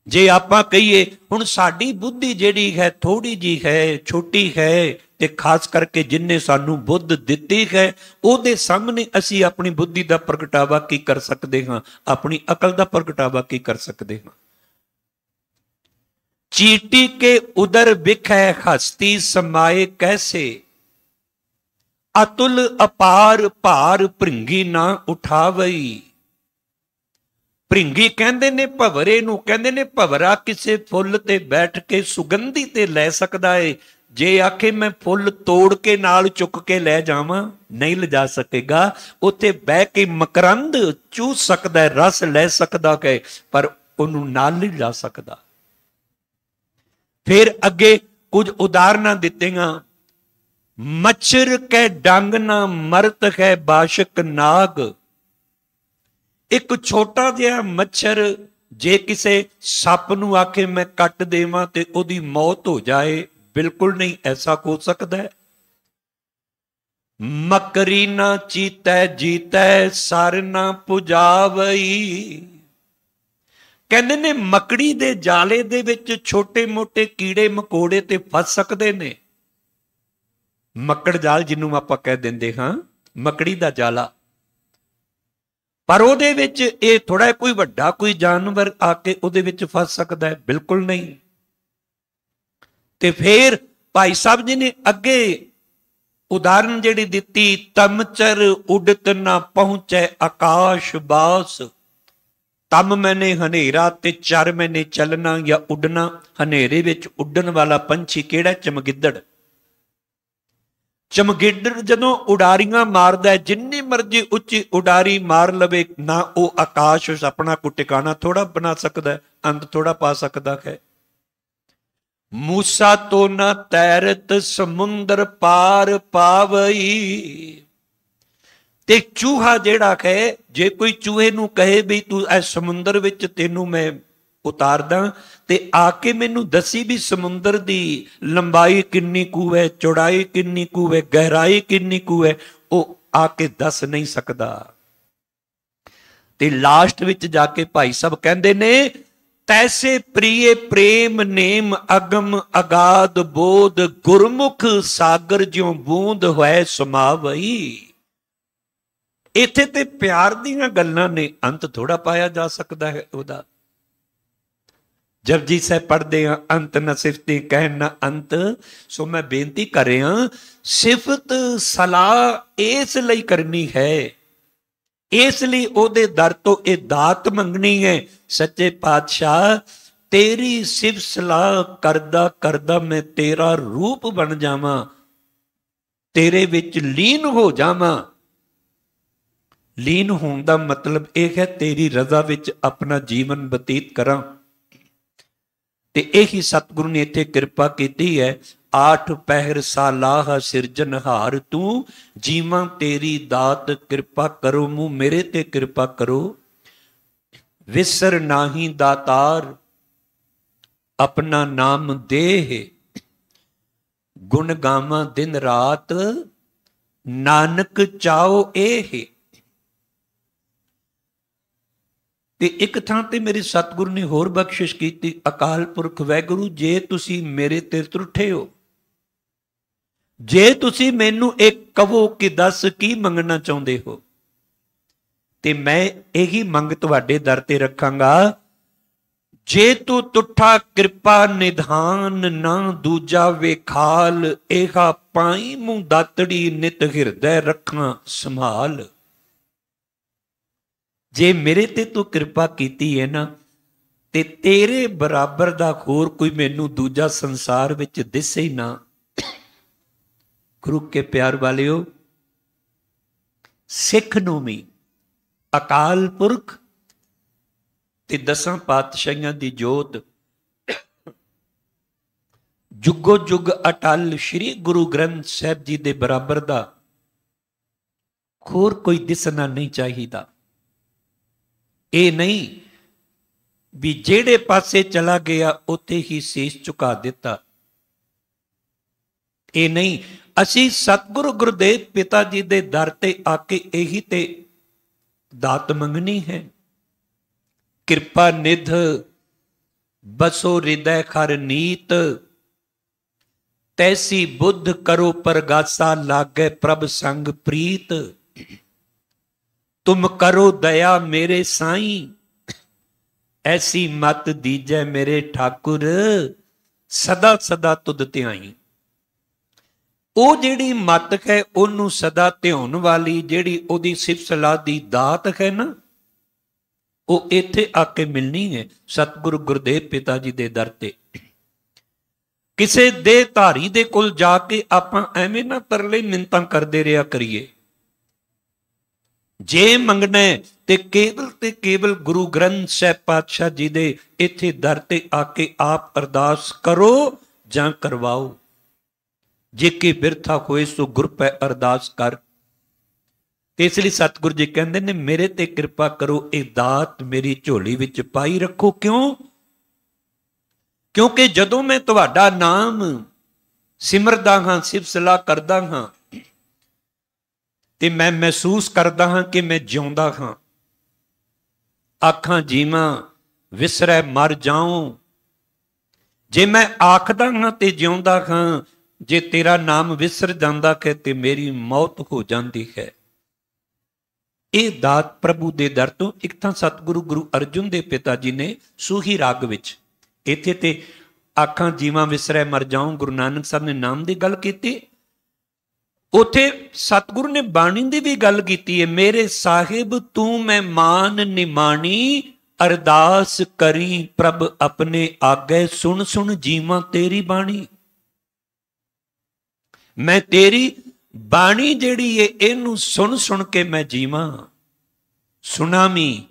ਜੇ ਆਪਾਂ ਕਹੀਏ ਹੁਣ ਸਾਡੀ ਬੁੱਧੀ ਜਿਹੜੀ ਹੈ ਥੋੜੀ ਜਿਹੀ ਹੈ, ਛੋਟੀ ਹੈ, ਤੇ ਖਾਸ ਕਰਕੇ ਜਿਨਨੇ ਸਾਨੂੰ ਬੁੱਧ ਦਿੱਤੀ ਹੈ ਉਹਦੇ ਸਾਹਮਣੇ ਅਸੀਂ ਆਪਣੀ ਬੁੱਧੀ ਦਾ ਪ੍ਰਗਟਾਵਾ ਕੀ ਕਰ ਸਕਦੇ ਹਾਂ, ਆਪਣੀ ਅਕਲ ਦਾ ਪ੍ਰਗਟਾਵਾ ਕੀ ਕਰ ਸਕਦੇ ਹਾਂ। ਚੀਟੀ ਕੇ ਉਦਰ ਬਿਖੈ ਹਸਤੀ ਸਮਾਏ ਕੈਸੇ, ਅਤੁਲ ਅਪਾਰ ਭਾਰ ਭ੍ਰਿੰਗੀ ਨਾ ਉਠਾਵਈ। ਭ੍ਰਿੰਗੀ ਕਹਿੰਦੇ ਨੇ ਭਵਰੇ ਨੂੰ, ਕਹਿੰਦੇ ਨੇ ਭਵਰਾ ਕਿਸੇ ਫੁੱਲ ਤੇ ਬੈਠ ਕੇ ਸੁਗੰਧੀ ਤੇ ਲੈ ਸਕਦਾ ਏ, ਜੇ ਆਖੇ ਮੈਂ ਫੁੱਲ ਤੋੜ ਕੇ ਨਾਲ ਚੁੱਕ ਕੇ ਲੈ ਜਾਵਾਂ ਨਹੀਂ ਲਿਜਾ ਸਕੇਗਾ। ਉੱਥੇ ਬਹਿ ਕੇ ਮਕਰੰਦ ਚੂਸ ਸਕਦਾ, ਰਸ ਲੈ ਸਕਦਾ ਹੈ, ਪਰ ਉਹਨੂੰ ਨਾਲ ਨਹੀਂ ਜਾ ਸਕਦਾ। ਫਿਰ ਅੱਗੇ ਕੁਝ ਉਦਾਹਰਨਾਂ ਦਿੱਤੀਆਂ। ਮੱਛਰ ਕੈ ਡੰਗ ਨਾ ਮਰਤ ਹੈ ਬਾਸ਼ਕ ਨਾਗ। ਇੱਕ ਛੋਟਾ ਜਿਹਾ ਮੱਛਰ ਜੇ ਕਿਸੇ ਸੱਪ ਨੂੰ ਆਖੇ ਮੈਂ ਕੱਟ ਦੇਵਾਂ ਤੇ ਉਹਦੀ ਮੌਤ ਹੋ ਜਾਏ, ਬਿਲਕੁਲ ਨਹੀਂ ਐਸਾ ਹੋ ਸਕਦਾ ਹੈ। ਮਕਰੀ ਨਾ ਚੀਤੈ ਜੀਤੈ ਸਰ ਨਾ ਪੁਜਾਵਈ। ਕਹਿੰਦੇ ਨੇ ਮਕੜੀ ਦੇ ਜਾਲੇ ਦੇ ਵਿੱਚ ਛੋਟੇ ਮੋਟੇ ਕੀੜੇ ਮਕੌੜੇ ਤੇ ਫਸ ਸਕਦੇ ਨੇ। ਮੱਕੜ ਜਾਲ ਜਿਹਨੂੰ ਆਪਾਂ ਕਹਿ ਦਿੰਦੇ ਹਾਂ, ਮਕੜੀ ਦਾ ਜਾਲਾ, ਪਰ ਉਹਦੇ ਵਿੱਚ ਇਹ ਥੋੜਾ ਕੋਈ ਵੱਡਾ ਕੋਈ ਜਾਨਵਰ ਆ ਕੇ ਉਹਦੇ ਵਿੱਚ ਫਸ ਸਕਦਾ ਹੈ? ਬਿਲਕੁਲ ਨਹੀਂ। ਤੇ ਫਿਰ ਭਾਈ ਸਾਹਿਬ ਜੀ ਨੇ ਅੱਗੇ ਉਦਾਹਰਨ ਜਿਹੜੀ ਦਿੱਤੀ, ਤਮਚਰ ਉਡਤ ਨਾ ਪਹੁੰਚੈ ਆਕਾਸ਼ ਬਾਸ। ਤਮ ਮੈਨੇ ਹਨੇਰਾ ਤੇ ਚਰ ਮੈਨੇ ਚੱਲਣਾ ਜਾਂ ਉੱਡਣਾ। ਹਨੇਰੇ ਵਿੱਚ ਉੱਡਣ ਵਾਲਾ ਪੰਛੀ ਕਿਹੜਾ? ਚਮਗਿੱਦੜ। ਚਮਗਿੱਦੜ ਜਦੋਂ ਉਡਾਰੀਆਂ ਮਾਰਦਾ, ਜਿੰਨੀ ਮਰਜ਼ੀ ਉੱਚੀ ਉਡਾਰੀ ਮਾਰ ਲਵੇ ਨਾ, ਉਹ ਆਕਾਸ਼ ਵਿੱਚ ਆਪਣਾ ਕੋਈ ਟਿਕਾਣਾ ਥੋੜਾ ਬਣਾ ਸਕਦਾ, ਅੰਤ ਥੋੜਾ ਪਾ ਸਕਦਾ ਹੈ। ਮੂਸਾ ਤੋ ਨਾ ਤੈਰਤ ਸਮੁੰਦਰ ਪਾਰ ਪਾਵਈ। ਤੇ ਚੂਹਾ ਜਿਹੜਾ ਹੈ, ਜੇ ਕੋਈ ਚੂਹੇ ਨੂੰ ਕਹੇ ਵੀ ਤੂੰ ਇਸ ਸਮੁੰਦਰ ਵਿੱਚ ਤੈਨੂੰ ਮੈਂ ਉਤਾਰਦਾ, ਤੇ ਆ ਕੇ ਮੈਨੂੰ ਦੱਸੀ ਵੀ ਸਮੁੰਦਰ ਦੀ ਲੰਬਾਈ ਕਿੰਨੀ ਕੁ ਹੈ, ਚੌੜਾਈ ਕਿੰਨੀ ਕੁ ਹੈ, ਗਹਿਰਾਈ ਕਿੰਨੀ ਕੁ ਹੈ, ਉਹ ਆ ਕੇ ਦੱਸ ਨਹੀਂ ਸਕਦਾ। ਤੇ ਲਾਸਟ ਵਿੱਚ ਜਾ ਕੇ ਭਾਈ ਸਾਹਿਬ ਕਹਿੰਦੇ ਨੇ, ਤੈਸੇ ਪ੍ਰੀਏ ਪ੍ਰੇਮ ਨੇਮ ਅਗਮ ਅਗਾਧ ਬੋਧ, ਗੁਰਮੁਖ ਸਾਗਰ ਜਿਉ ਬੂੰਦ ਹੋਏ ਸਮਾਵਈ। ਇੱਥੇ ਤੇ ਪਿਆਰ ਦੀਆਂ ਗੱਲਾਂ ਨੇ, ਅੰਤ ਥੋੜਾ ਪਾਇਆ ਜਾ ਸਕਦਾ ਹੈ ਉਹਦਾ। ਜਪਜੀ ਸਾਹਿਬ ਪੜ੍ਹਦੇ ਹਾਂ, ਅੰਤ ਨ ਸਿਫਤੀ ਕਹਿਣ ਨਾ ਅੰਤ। ਸੋ ਮੈਂ ਬੇਨਤੀ ਕਰ ਰਿਹਾ, ਸਿਫਤ ਸਲਾਹ ਇਸ ਲਈ ਕਰਨੀ ਹੈ, ਇਸ ਲਈ ਉਹਦੇ ਦਰ ਤੋਂ ਇਹ ਦਾਤ ਮੰਗਣੀ ਹੈ, ਸੱਚੇ ਪਾਤਸ਼ਾਹ ਤੇਰੀ ਸਿਫਤ ਸਲਾਹ ਕਰਦਾ ਕਰਦਾ ਮੈਂ ਤੇਰਾ ਰੂਪ ਬਣ ਜਾਵਾਂ, ਤੇਰੇ ਵਿੱਚ ਲੀਨ ਹੋ ਜਾਵਾਂ। ਲੀਨ ਹੋਣ ਦਾ ਮਤਲਬ ਇਹ ਹੈ ਤੇਰੀ ਰਜ਼ਾ ਵਿੱਚ ਆਪਣਾ ਜੀਵਨ ਬਤੀਤ ਕਰਾਂ। ਤੇ ਇਹੀ ਸਤਿਗੁਰੂ ਨੇ ਇੱਥੇ ਕਿਰਪਾ ਕੀਤੀ ਹੈ। ਆਠ ਪਹਿਰ ਸਾਲਾਹ ਸਿਰਜਨਹਾਰ ਤੂੰ, ਜੀਵਾਂ ਤੇਰੀ ਦਾਤ ਕਿਰਪਾ ਕਰੋ, ਮੂੰਹ ਮੇਰੇ ਤੇ ਕਿਰਪਾ ਕਰੋ। ਵਿਸਰ ਨਾਹੀ ਦਾਤਾਰ ਆਪਣਾ ਨਾਮ ਦੇਹ, ਗੁਣ ਗਾਵਾਂ ਦਿਨ ਰਾਤ ਨਾਨਕ ਚਾਓ ਇਹ। ਤੇ ਇੱਕ ਥਾਂ ਤੇ ਮੇਰੇ ਸਤਿਗੁਰੂ ਨੇ ਹੋਰ ਬਖਸ਼ਿਸ਼ ਕੀਤੀ, ਅਕਾਲ ਪੁਰਖ ਵਾਹਿਗੁਰੂ, ਜੇ ਤੁਸੀਂ ਮੇਰੇ ਤੇ ਤਰੁੱਠੇ ਹੋ, ਜੇ ਤੁਸੀਂ ਮੈਨੂੰ ਇੱਕ ਕਹੋ ਕਿ ਦੱਸ ਕੀ ਮੰਗਣਾ ਚਾਹੁੰਦੇ ਹੋ, ਤੇ ਮੈਂ ਇਹੀ ਮੰਗ ਤੁਹਾਡੇ ਦਰ ਤੇ ਰੱਖਾਂਗਾ। ਜੇ ਤੂੰ ਤੁਠਾ ਕਿਰਪਾ ਨਿਧਾਨ ਨਾ ਦੂਜਾ ਵੇਖਾਲ, ਇਹਾ ਪਾਈ ਮੂੰਹ ਦਾਤੜੀ ਨਿਤ ਹਿਰਦੈ ਰੱਖਾਂ ਸੰਭਾਲ। ਜੇ ਮੇਰੇ ਤੇ ਤੂੰ ਕਿਰਪਾ ਕੀਤੀ ਹੈ ਨਾ, ਤੇ ਤੇਰੇ ਬਰਾਬਰ ਦਾ ਹੋਰ ਕੋਈ ਮੈਨੂੰ ਦੂਜਾ ਸੰਸਾਰ ਵਿੱਚ ਦਿਸੇ ਹੀ ਨਾ। ਗੁਰੂ ਕੇ ਪਿਆਰ ਵਾਲਿਓ, ਸਿੱਖ ਨੂੰ ਵੀ ਅਕਾਲ ਪੁਰਖ ਤੇ ਦਸਾਂ ਪਾਤਸ਼ਾਹੀਆਂ ਦੀ ਜੋਤ ਜੁਗੋ ਜੁਗ ਅਟਲ ਸ਼੍ਰੀ ਗੁਰੂ ਗ੍ਰੰਥ ਸਾਹਿਬ ਜੀ ਦੇ ਬਰਾਬਰ ਦਾ ਹੋਰ ਕੋਈ ਦਿਸਣਾ ਨਹੀਂ ਚਾਹੀਦਾ। ਇਹ ਨਹੀਂ ਵੀ ਜਿਹੜੇ ਪਾਸੇ ਚਲਾ ਗਿਆ ਉੱਥੇ ਹੀ ਸੀਸ ਝੁਕਾ ਦਿੱਤਾ। ਇਹ ਨਹੀਂ, ਅਸੀਂ ਸਤਿਗੁਰੂ ਗੁਰਦੇਵ ਪਿਤਾ ਜੀ ਦੇ ਦਰ ਤੇ ਆ ਕੇ ਇਹੀ ਤੇ ਦਾਤ ਮੰਗਣੀ ਹੈ। ਕਿਰਪਾ ਨਿਧ ਬਸੋ ਹਿਰਦੈ ਖਰ ਨੀਤ, ਤੈਸੀ ਬੁੱਧ ਕਰੋ ਪਰਗਾਸਾ ਲਾਗੇ ਪ੍ਰਭ ਸੰਗ ਪ੍ਰੀਤ। ਤੁਮ ਕਰੋ ਦਇਆ ਮੇਰੇ ਸਾਈਂ, ਐਸੀ ਮਤ ਦੀਜੈ ਮੇਰੇ ਠਾਕੁਰ, ਸਦਾ ਸਦਾ ਤੁਧ ਧਿਆਈ। ਉਹ ਜਿਹੜੀ ਮਤ ਹੈ ਉਹਨੂੰ ਸਦਾ ਧਿਆਉਣ ਵਾਲੀ, ਜਿਹੜੀ ਉਹਦੀ ਸਿਫਤ ਸਲਾਹ ਦੀ ਦਾਤ ਹੈ ਨਾ, ਉਹ ਇੱਥੇ ਆ ਕੇ ਮਿਲਣੀ ਹੈ ਸਤਿਗੁਰੂ ਗੁਰਦੇਵ ਪਿਤਾ ਜੀ ਦੇ ਦਰ ਤੇ। ਕਿਸੇ ਦੇ ਧਾਰੀ ਦੇ ਕੋਲ ਜਾ ਕੇ ਆਪਾਂ ਐਵੇਂ ਨਾ ਤਰਲੇ ਮਿੰਨਤਾਂ ਕਰਦੇ ਰਿਹਾ ਕਰੀਏ। ਜੇ ਮੰਗਣਾ ਤੇ ਕੇਵਲ ਗੁਰੂ ਗ੍ਰੰਥ ਸਾਹਿਬ ਪਾਤਸ਼ਾਹ ਜੀ ਦੇ ਇੱਥੇ ਦਰ ਤੇ ਆ ਕੇ ਆਪ ਅਰਦਾਸ ਕਰੋ ਜਾਂ ਕਰਵਾਓ। ਜੇ ਕਿ ਬਿਰਥਾ ਹੋਏ ਸੋ ਗੁਰ ਪੈ ਅਰਦਾਸ ਕਰ। ਤੇ ਇਸ ਲਈ ਸਤਿਗੁਰੂ ਜੀ ਕਹਿੰਦੇ ਨੇ ਮੇਰੇ ਤੇ ਕਿਰਪਾ ਕਰੋ, ਇਹ ਦਾਤ ਮੇਰੀ ਝੋਲੀ ਵਿੱਚ ਪਾਈ ਰੱਖੋ। ਕਿਉਂ? ਕਿਉਂਕਿ ਜਦੋਂ ਮੈਂ ਤੁਹਾਡਾ ਨਾਮ ਸਿਮਰਦਾ ਹਾਂ, ਸਿਫਤ ਸਲਾਹ ਕਰਦਾ ਹਾਂ, ਤੇ ਮੈਂ ਮਹਿਸੂਸ ਕਰਦਾ ਹਾਂ ਕਿ ਮੈਂ ਜਿਉਂਦਾ ਹਾਂ। ਆਖਾਂ ਜੀਵਾਂ ਵਿਸਰੈ ਮਰ ਜਾਉ। ਜੇ ਮੈਂ ਆਖਦਾ ਹਾਂ ਤੇ ਜਿਉਂਦਾ ਹਾਂ, ਜੇ ਤੇਰਾ ਨਾਮ ਵਿਸਰ ਜਾਂਦਾ ਹੈ ਤੇ ਮੇਰੀ ਮੌਤ ਹੋ ਜਾਂਦੀ ਹੈ। ਇਹ ਦਾਤ ਪ੍ਰਭੂ ਦੇ ਦਰ ਤੋਂ। ਇੱਕ ਤਾਂ ਸਤਿਗੁਰੂ ਗੁਰੂ ਅਰਜਨ ਦੇਵ ਪਿਤਾ ਜੀ ਨੇ ਸੂਹੀ ਰਾਗ ਵਿੱਚ ਇੱਥੇ ਤੇ ਆਖਾਂ ਜੀਵਾਂ ਵਿਸਰੈ ਮਰ ਜਾਉ ਗੁਰੂ ਨਾਨਕ ਸਾਹਿਬ ਨੇ ਨਾਮ ਦੀ ਗੱਲ ਕੀਤੀ। ਉੱਥੇ ਸਤਿਗੁਰੂ ਨੇ ਬਾਣੀ ਦੀ ਵੀ ਗੱਲ ਕੀਤੀ ਹੈ। ਮੇਰੇ ਸਾਹਿਬ ਤੂੰ ਮੈਂ ਮਾਨ ਨਿਮਾਣੀ, ਅਰਦਾਸ ਕਰੀ ਪ੍ਰਭ ਆਪਣੇ ਆਗੇ। ਸੁਣ ਸੁਣ ਜੀਵਾਂ ਤੇਰੀ ਬਾਣੀ। ਮੈਂ ਤੇਰੀ ਬਾਣੀ ਜਿਹੜੀ ਏ ਇਹਨੂੰ ਸੁਣ ਸੁਣ ਕੇ ਮੈਂ ਜੀਵਾਂ। ਸੁਣਾਵੀਂ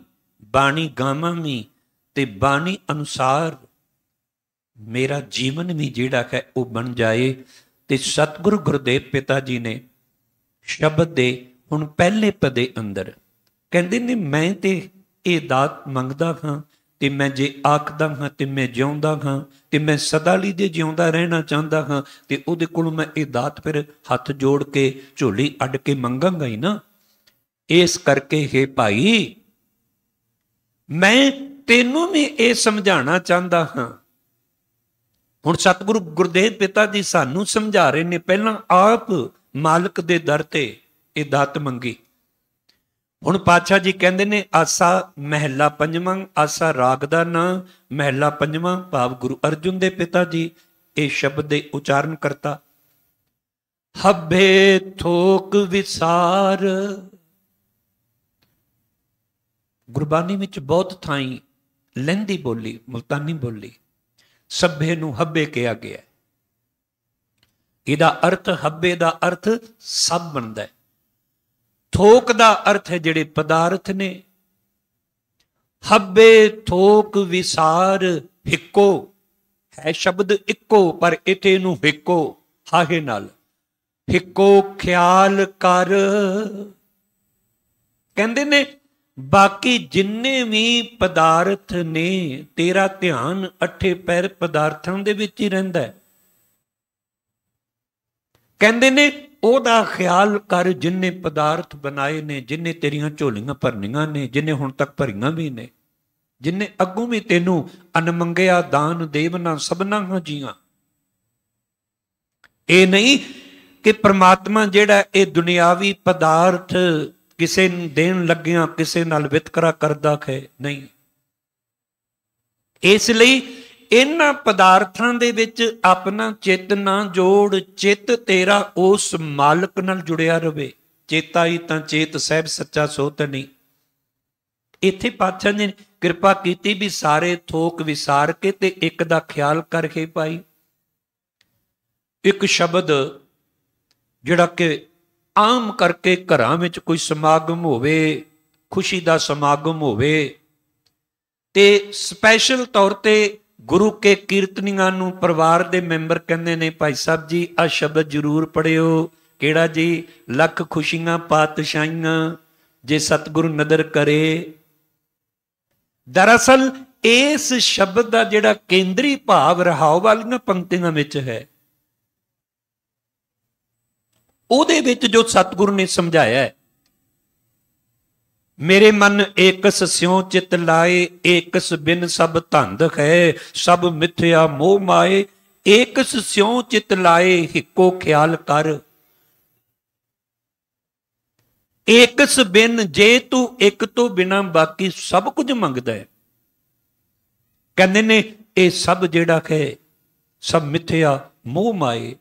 ਬਾਣੀ ਗਾਵਾਂਵੀਂ ਤੇ ਬਾਣੀ ਅਨੁਸਾਰ ਮੇਰਾ ਜੀਵਨ ਵੀ ਜਿਹੜਾ ਹੈ ਉਹ ਬਣ ਜਾਏ। ਤੇ ਸਤਿਗੁਰੂ ਗੁਰਦੇਵ ਪਿਤਾ ਜੀ ਨੇ ਸ਼ਬਦ ਦੇ ਹੁਣ ਪਹਿਲੇ ਪਦੇ ਅੰਦਰ ਕਹਿੰਦੇ ਨੇ ਮੈਂ ਤੇ ਇਹ ਦਾਤ ਮੰਗਦਾ ਹਾਂ, ਤੇ ਮੈਂ ਜੇ ਆਖਦਾ ਹਾਂ ਤੇ ਮੈਂ ਜਿਉਂਦਾ ਹਾਂ, ਤੇ ਮੈਂ ਸਦਾ ਲਈ ਜੇ ਜਿਉਂਦਾ ਰਹਿਣਾ ਚਾਹੁੰਦਾ ਹਾਂ, ਤੇ ਉਹਦੇ ਕੋਲੋਂ ਮੈਂ ਇਹ ਦਾਤ ਫਿਰ ਹੱਥ ਜੋੜ ਕੇ ਝੋਲੀ ਅੱਡ ਕੇ ਮੰਗਾਂਗਾ ਹੀ ਨਾ। ਇਸ ਕਰਕੇ ਹੇ ਭਾਈ ਮੈਂ ਤੈਨੂੰ ਵੀ ਇਹ ਸਮਝਾਉਣਾ ਚਾਹੁੰਦਾ ਹਾਂ। ਹੁਣ ਸਤਿਗੁਰੂ ਗੁਰਦੇਵ ਪਿਤਾ ਜੀ ਸਾਨੂੰ ਸਮਝਾ ਰਹੇ ਨੇ। ਪਹਿਲਾਂ ਆਪ ਮਾਲਕ ਦੇ ਦਰ ਤੇ ਇਹ ਦਾਤ ਮੰਗੀ। ਹੁਣ ਪਾਤਸ਼ਾਹ ਜੀ ਕਹਿੰਦੇ ਨੇ ਆਸਾ ਮਹਿਲਾ ਪੰਜਵਾਂ, ਆਸਾ ਰਾਗ ਦਾ ਨਾਂ, ਮਹਿਲਾ ਪੰਜਵਾਂ ਭਾਵ ਗੁਰੂ ਅਰਜਨ ਦੇ ਪਿਤਾ ਜੀ ਇਹ ਸ਼ਬਦ ਦੇ ਉਚਾਰਨ ਕਰਤਾ। ਹੱਬੇ ਥੋਕ ਵਿਸਾਰ। ਗੁਰਬਾਣੀ ਵਿੱਚ ਬਹੁਤ ਥਾਈਂ ਲਹਿੰਦੀ ਬੋਲੀ, ਮੁਲਤਾਨੀ ਬੋਲੀ, ਸੱਭੇ ਨੂੰ ਹੱਬੇ ਕਿਹਾ ਗਿਆ। ਇਹਦਾ ਅਰਥ, ਹੱਬੇ ਦਾ ਅਰਥ ਸਭ ਬਣਦਾ ਹੈ। ਥੋਕ ਦਾ ਅਰਥ ਹੈ ਜਿਹੜੇ ਪਦਾਰਥ ਨੇ। ਹੱਬੇ ਥੋਕ ਵਿਸਾਰ, ਹਿੱਕੋ ਹੈ ਸ਼ਬਦ ਇੱਕੋ, ਪਰ ਇੱਥੇ ਨੂੰ ਹਿੱਕੋ ਹਾਹੇ ਨਾਲ, ਹਿੱਕੋ ਖਿਆਲ ਕਰ। ਕਹਿੰਦੇ ਨੇ ਬਾਕੀ ਜਿੰਨੇ ਵੀ ਪਦਾਰਥ ਨੇ ਤੇਰਾ ਧਿਆਨ ਅੱਠੇ ਪੈਰ ਪਦਾਰਥਾਂ ਦੇ ਵਿੱਚ ਹੀ ਰਹਿੰਦਾ ਹੈ। ਕਹਿੰਦੇ ਨੇ ਉਹਦਾ ਖਿਆਲ ਕਰ ਜਿੰਨੇ ਪਦਾਰਥ ਬਣਾਏ ਨੇ, ਜਿੰਨੇ ਤੇਰੀਆਂ ਝੋਲੀਆਂ ਭਰਨੀਆਂ ਨੇ, ਜਿੰਨੇ ਹੁਣ ਤੱਕ ਭਰੀਆਂ ਵੀ ਨੇ, ਜਿੰਨੇ ਅੱਗੋਂ ਵੀ ਤੈਨੂੰ ਅਨਮੰਗਿਆ ਦਾਨ ਦੇਵਨਾ ਸਭਨਾ ਹਾਂ ਜੀਆਂ। ਇਹ ਨਹੀਂ ਕਿ ਪ੍ਰਮਾਤਮਾ ਜਿਹੜਾ ਇਹ ਦੁਨਿਆਵੀ ਪਦਾਰਥ ਕਿਸੇ ਨੂੰ ਦੇਣ ਲੱਗਿਆਂ ਕਿਸੇ ਨਾਲ ਵਿਤਕਰਾ ਕਰਦਾ ਹੈ, ਨਹੀਂ। ਇਸ ਲਈ ਇਹਨਾਂ ਪਦਾਰਥਾਂ ਦੇ ਵਿੱਚ ਆਪਣਾ ਚਿੱਤ ਨਾ ਜੋੜ। ਚਿੱਤ ਤੇਰਾ ਉਸ ਮਾਲਕ ਨਾਲ ਜੁੜਿਆ ਰਵੇ। ਚੇਤਾ ਹੀ ਤਾਂ ਚੇਤ ਸਾਹਿਬ ਸੱਚਾ ਸੋਤ ਨਹੀਂ। ਇੱਥੇ ਪਾਤਸ਼ਾਹ ਨੇ ਕਿਰਪਾ ਕੀਤੀ ਵੀ ਸਾਰੇ ਥੋਕ ਵਿਸਾਰ ਕੇ ਤੇ ਇੱਕ ਦਾ ਖਿਆਲ ਕਰਕੇ ਭਾਈ। ਇੱਕ ਸ਼ਬਦ ਜਿਹੜਾ ਕਿ ਆਮ ਕਰਕੇ ਘਰਾਂ ਵਿੱਚ ਕੋਈ ਸਮਾਗਮ ਹੋਵੇ, ਖੁਸ਼ੀ ਦਾ ਸਮਾਗਮ ਹੋਵੇ, ਤੇ ਸਪੈਸ਼ਲ ਤੌਰ ਤੇ ਗੁਰੂ ਕੇ ਕੀਰਤਨੀਆਂ ਨੂੰ ਪਰਿਵਾਰ ਦੇ ਮੈਂਬਰ ਕਹਿੰਦੇ ਨੇ ਭਾਈ ਸਾਹਿਬ ਜੀ ਆਹ ਸ਼ਬਦ ਜ਼ਰੂਰ ਪੜਿਓ। ਕਿਹੜਾ ਜੀ? ਲੱਖ ਖੁਸ਼ੀਆਂ ਪਾਤਸ਼ਾਹੀਆਂ ਜੇ ਸਤਿਗੁਰੂ ਨਦਰ ਕਰੇ। ਦਰਅਸਲ ਇਸ ਸ਼ਬਦ ਦਾ ਜਿਹੜਾ ਕੇਂਦਰੀ ਭਾਵ ਰਹਾਉ ਵਾਲੀਆਂ ਪੰਕਤੀਆਂ ਵਿੱਚ ਹੈ, ਉਹਦੇ ਵਿੱਚ ਜੋ ਸਤਿਗੁਰੂ ਨੇ ਸਮਝਾਇਆ ਹੈ, ਮੇਰੇ ਮਨ ਏਕਸ ਸਿਉ ਚਿਤ ਲਾਏ, ਏਕਸ ਬਿਨ ਸਭ ਧੰਦ ਹੈ, ਸਭ ਮਿਥਿਆ ਮੋਹ ਮਾਏ। ਏਕਸ ਸਿਉ ਚਿਤ ਲਾਏ, ਹਿੱਕੋ ਖਿਆਲ ਕਰ। ਏਕਸ ਬਿਨ, ਜੇ ਤੂੰ ਇੱਕ ਤੋਂ ਬਿਨਾ ਬਾਕੀ ਸਭ ਕੁਝ ਮੰਗਦਾ ਹੈ, ਕਹਿੰਦੇ ਨੇ ਇਹ ਸਭ ਜਿਹੜਾ ਹੈ ਸਭ ਮਿਥਿਆ ਮੋਹ ਮਾਏ।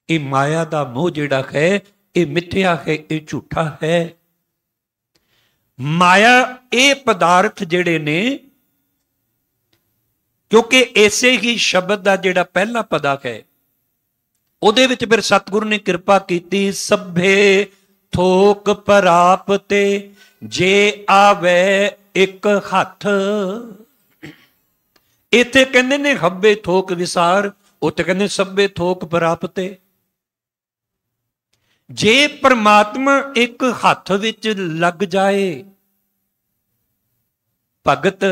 ਇਹ ਮਾਇਆ ਦਾ ਮੋਹ ਜਿਹੜਾ ਹੈ ਇਹ ਮਿਥਿਆ ਹੈ, ਇਹ ਝੂਠਾ ਹੈ। ਮਾਇਆ ਇਹ ਪਦਾਰਥ ਜਿਹੜੇ ਨੇ, ਕਿਉਂਕਿ ਇਸੇ ਹੀ ਸ਼ਬਦ ਦਾ ਜਿਹੜਾ ਪਹਿਲਾ ਪਦਾ ਹੈ ਉਹਦੇ ਵਿੱਚ ਫਿਰ ਸਤਿਗੁਰੂ ਨੇ ਕਿਰਪਾ ਕੀਤੀ, ਸਭੇ ਥੋਕ ਪਰਾਪ ਤੇ ਜੇ ਆਵੇ ਇੱਕ ਹੱਥ। ਇੱਥੇ ਕਹਿੰਦੇ ਨੇ ਹੱਬੇ ਥੋਕ ਵਿਸਾਰ, ਉੱਥੇ ਕਹਿੰਦੇ ਸਭੇ ਥੋਕ ਪਰਾਪ ਤੇ। ਜੇ ਪਰਮਾਤਮਾ ਇੱਕ ਹੱਥ ਵਿੱਚ ਲੱਗ ਜਾਏ, ਭਗਤ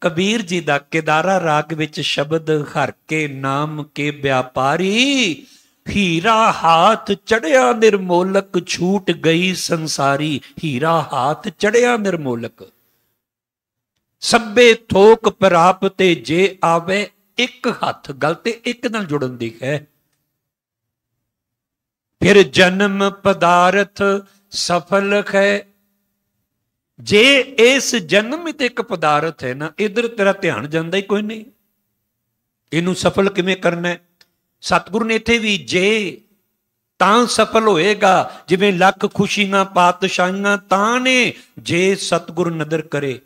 ਕਬੀਰ ਜੀ ਦਾ ਕੇਦਾਰਾ ਰਾਗ ਵਿੱਚ ਸ਼ਬਦ, ਹਰ ਕੇ ਨਾਮ ਕੇ ਵਿਆਪਾਰੀ, ਹੀਰਾ ਹਾਥ ਚੜਿਆ ਨਿਰਮੋਲਕ, ਛੂਟ ਗਈ ਸੰਸਾਰੀ। ਹੀਰਾ ਹਾਥ ਚੜਿਆ ਨਿਰਮੋਲਕ, ਸਭੇ ਥੋਕ ਪਰਾਪ ਤੇ ਜੇ ਆਵੇ ਇੱਕ ਹੱਥ। ਗੱਲ ਤੇ ਇੱਕ ਨਾਲ ਜੁੜਨ ਦੀ ਹੈ। ਫਿਰ ਜਨਮ ਪਦਾਰਥ ਸਫਲ ਹੈ। ਜੇ ਇਸ ਜਨਮ ਵਿੱਚ ਇੱਕ ਪਦਾਰਥ ਹੈ ਨਾ, ਇਧਰ ਤੇਰਾ ਧਿਆਨ ਜਾਂਦਾ ਹੀ ਕੋਈ ਨਹੀਂ। ਇਹਨੂੰ ਸਫਲ ਕਿਵੇਂ ਕਰਨਾ ਹੈ? ਸਤਿਗੁਰੂ ਨੇ ਇੱਥੇ ਵੀ ਜੇ ਤਾਂ ਸਫਲ ਹੋਏਗਾ, ਜਿਵੇਂ ਲੱਖ ਖੁਸ਼ੀਆਂ ਪਾਤਸ਼ਾਹੀਆਂ ਤਾਂ ਨੇ ਜੇ ਸਤਿਗੁਰ ਨਦਰ ਕਰੇ।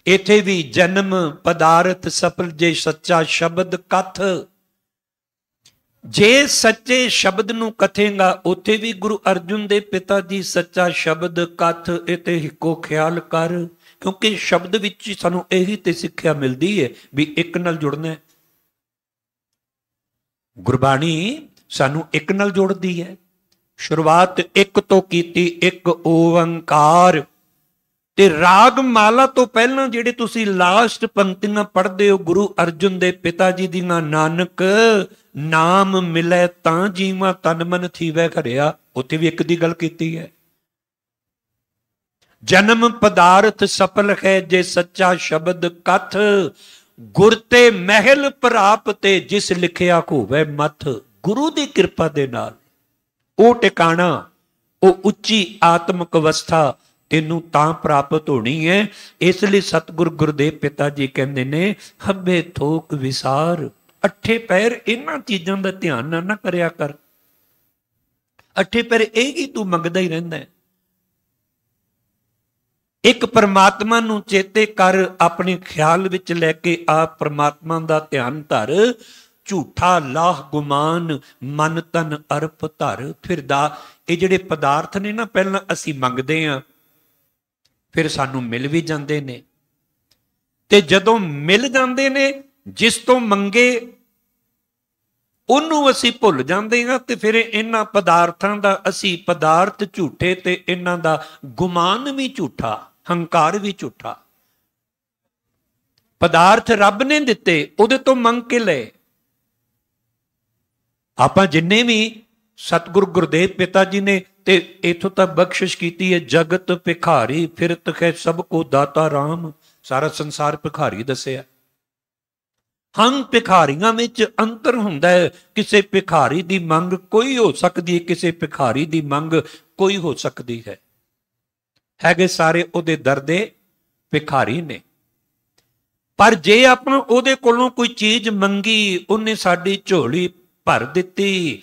ਇੱਥੇ ਵੀ ਜਨਮ ਪਦਾਰਥ ਸਫਲ ਜੇ ਸੱਚਾ ਸ਼ਬਦ ਕਥ। ਜੇ ਸੱਚੇ ਸ਼ਬਦ ਨੂੰ ਕਥੇਗਾ, ਉੱਥੇ ਵੀ ਗੁਰੂ ਅਰਜੁਨ ਦੇ ਪਿਤਾ ਜੀ ਸੱਚਾ ਸ਼ਬਦ ਕਥ, ਇਤੇ ਇੱਕੋ ਖਿਆਲ ਕਰ। ਕਿਉਂਕਿ ਸ਼ਬਦ ਵਿੱਚ ਸਾਨੂੰ ਇਹੀ ਤੇ ਸਿੱਖਿਆ ਮਿਲਦੀ ਹੈ ਵੀ ਇੱਕ ਨਾਲ ਜੁੜਨਾ ਹੈ। ਗੁਰਬਾਣੀ ਸਾਨੂੰ ਇੱਕ ਨਾਲ ਜੋੜਦੀ ਹੈ। ਸ਼ੁਰੂਆਤ ਇੱਕ ਤੋਂ ਕੀਤੀ, ਇੱਕ ਓੰਕਾਰ। ਤੇ ਰਾਗ ਮਾਲਾ ਤੋਂ ਪਹਿਲਾਂ ਜਿਹੜੇ ਤੁਸੀਂ ਲਾਸਟ ਪੰਕਤੀਆਂ ਪੜ੍ਹਦੇ ਹੋ ਗੁਰੂ ਅਰਜੁਨ ਦੇ ਪਿਤਾ ਜੀ ਦੀਆਂ, ਨਾਨਕ ਨਾਮ ਮਿਲੇ ਤਾਂ ਜੀਵਾਂ ਤਨ ਮਨ ਥੀਵੈ ਘਰਿਆ, ਉੱਥੇ ਵੀ ਇੱਕ ਦੀ ਗੱਲ ਕੀਤੀ ਹੈ। ਜਨਮ ਪਦਾਰਥ ਸਫਲ ਹੈ ਜੇ ਸੱਚਾ ਸ਼ਬਦ ਕਥ, ਗੁਰ ਤੇ ਮਹਿਲ ਪ੍ਰਾਪ ਤੇ ਜਿਸ ਲਿਖਿਆ ਹੋਵੇ ਮਥ। ਗੁਰੂ ਦੀ ਕਿਰਪਾ ਦੇ ਨਾਲ ਉਹ ਟਿਕਾਣਾ, ਉਹ ਉੱਚੀ ਆਤਮਿਕ ਅਵਸਥਾ ਤੈਨੂੰ ਤਾਂ ਪ੍ਰਾਪਤ ਹੋਣੀ ਹੈ। ਇਸ ਲਈ ਸਤਿਗੁਰ ਗੁਰਦੇਵ ਪਿਤਾ ਜੀ ਕਹਿੰਦੇ ਨੇ, ਹੱਬੇ ਥੋਕ ਵਿਸਾਰ। ਅੱਠੇ ਪੈਰ ਇਹਨਾਂ ਚੀਜ਼ਾਂ ਦਾ ਧਿਆਨ ਨਾ ਕਰਿਆ ਕਰ। ਅੱਠੇ ਪੈਰ ਇਹ ਹੀ ਤੂੰ ਮੰਗਦਾ ਹੀ ਰਹਿੰਦਾ ਹੈ। ਇੱਕ ਪਰਮਾਤਮਾ ਨੂੰ ਚੇਤੇ ਕਰ, ਆਪਣੇ ਖਿਆਲ ਵਿੱਚ ਲੈ ਕੇ ਆ ਪਰਮਾਤਮਾ ਦਾ ਧਿਆਨ ਧਰ। ਝੂਠਾ ਲਾਹ ਗੁਮਾਨ ਮਨ ਤਨ ਅਰਪ ਧਰ। ਫਿਰਦਾ ਇਹ ਜਿਹੜੇ ਪਦਾਰਥ ਨੇ ਨਾ, ਪਹਿਲਾਂ ਅਸੀਂ ਮੰਗਦੇ ਹਾਂ, ਫਿਰ ਸਾਨੂੰ ਮਿਲ ਵੀ ਜਾਂਦੇ ਨੇ। ਤੇ ਜਦੋਂ ਮਿਲ ਜਾਂਦੇ ਨੇ, ਜਿਸ ਤੋਂ ਮੰਗੇ ਉਹਨੂੰ ਅਸੀਂ ਭੁੱਲ ਜਾਂਦੇ ਹਾਂ। ਤੇ ਫਿਰ ਇਹਨਾਂ ਪਦਾਰਥਾਂ ਦਾ ਅਸੀਂ ਪਦਾਰਥ ਝੂਠੇ ਤੇ ਇਹਨਾਂ ਦਾ ਗੁਮਾਨ ਵੀ ਝੂਠਾ, ਹੰਕਾਰ ਵੀ ਝੂਠਾ। ਪਦਾਰਥ ਰੱਬ ਨੇ ਦਿੱਤੇ, ਉਹਦੇ ਤੋਂ ਮੰਗ ਕੇ ਲਏ। ਆਪਾਂ ਜਿੰਨੇ ਵੀ ਸਤਿਗੁਰੂ ਗੁਰਦੇਵ ਪਿਤਾ ਜੀ ਨੇ ਤੇ ਇਥੋਂ ਤੱਕ ਬਖਸ਼ਿਸ਼ ਕੀਤੀ ਹੈ, ਜਗਤ ਭਿਖਾਰੀ ਫਿਰਤ ਹੈ ਸਭ ਕੋ ਦਾਤਾ ਰਾਮ। ਸਾਰਾ ਸੰਸਾਰ ਭਿਖਾਰੀ ਦੱਸਿਆ। ਹਮ ਭਿਖਾਰੀਆਂ ਵਿੱਚ ਅੰਤਰ ਹੁੰਦਾ ਹੈ। ਕਿਸੇ ਭਿਖਾਰੀ ਦੀ ਮੰਗ ਕੋਈ ਹੋ ਸਕਦੀ ਹੈ, ਕਿਸੇ ਭਿਖਾਰੀ ਦੀ ਮੰਗ ਕੋਈ ਹੋ ਸਕਦੀ ਹੈ। ਹੈਗੇ ਸਾਰੇ ਉਹਦੇ ਦਰ ਦੇ ਭਿਖਾਰੀ ਨੇ। ਪਰ ਜੇ ਆਪਾਂ ਉਹਦੇ ਕੋਲੋਂ ਕੋਈ ਚੀਜ਼ ਮੰਗੀ, ਉਹਨੇ ਸਾਡੀ ਝੋਲੀ ਭਰ ਦਿੱਤੀ,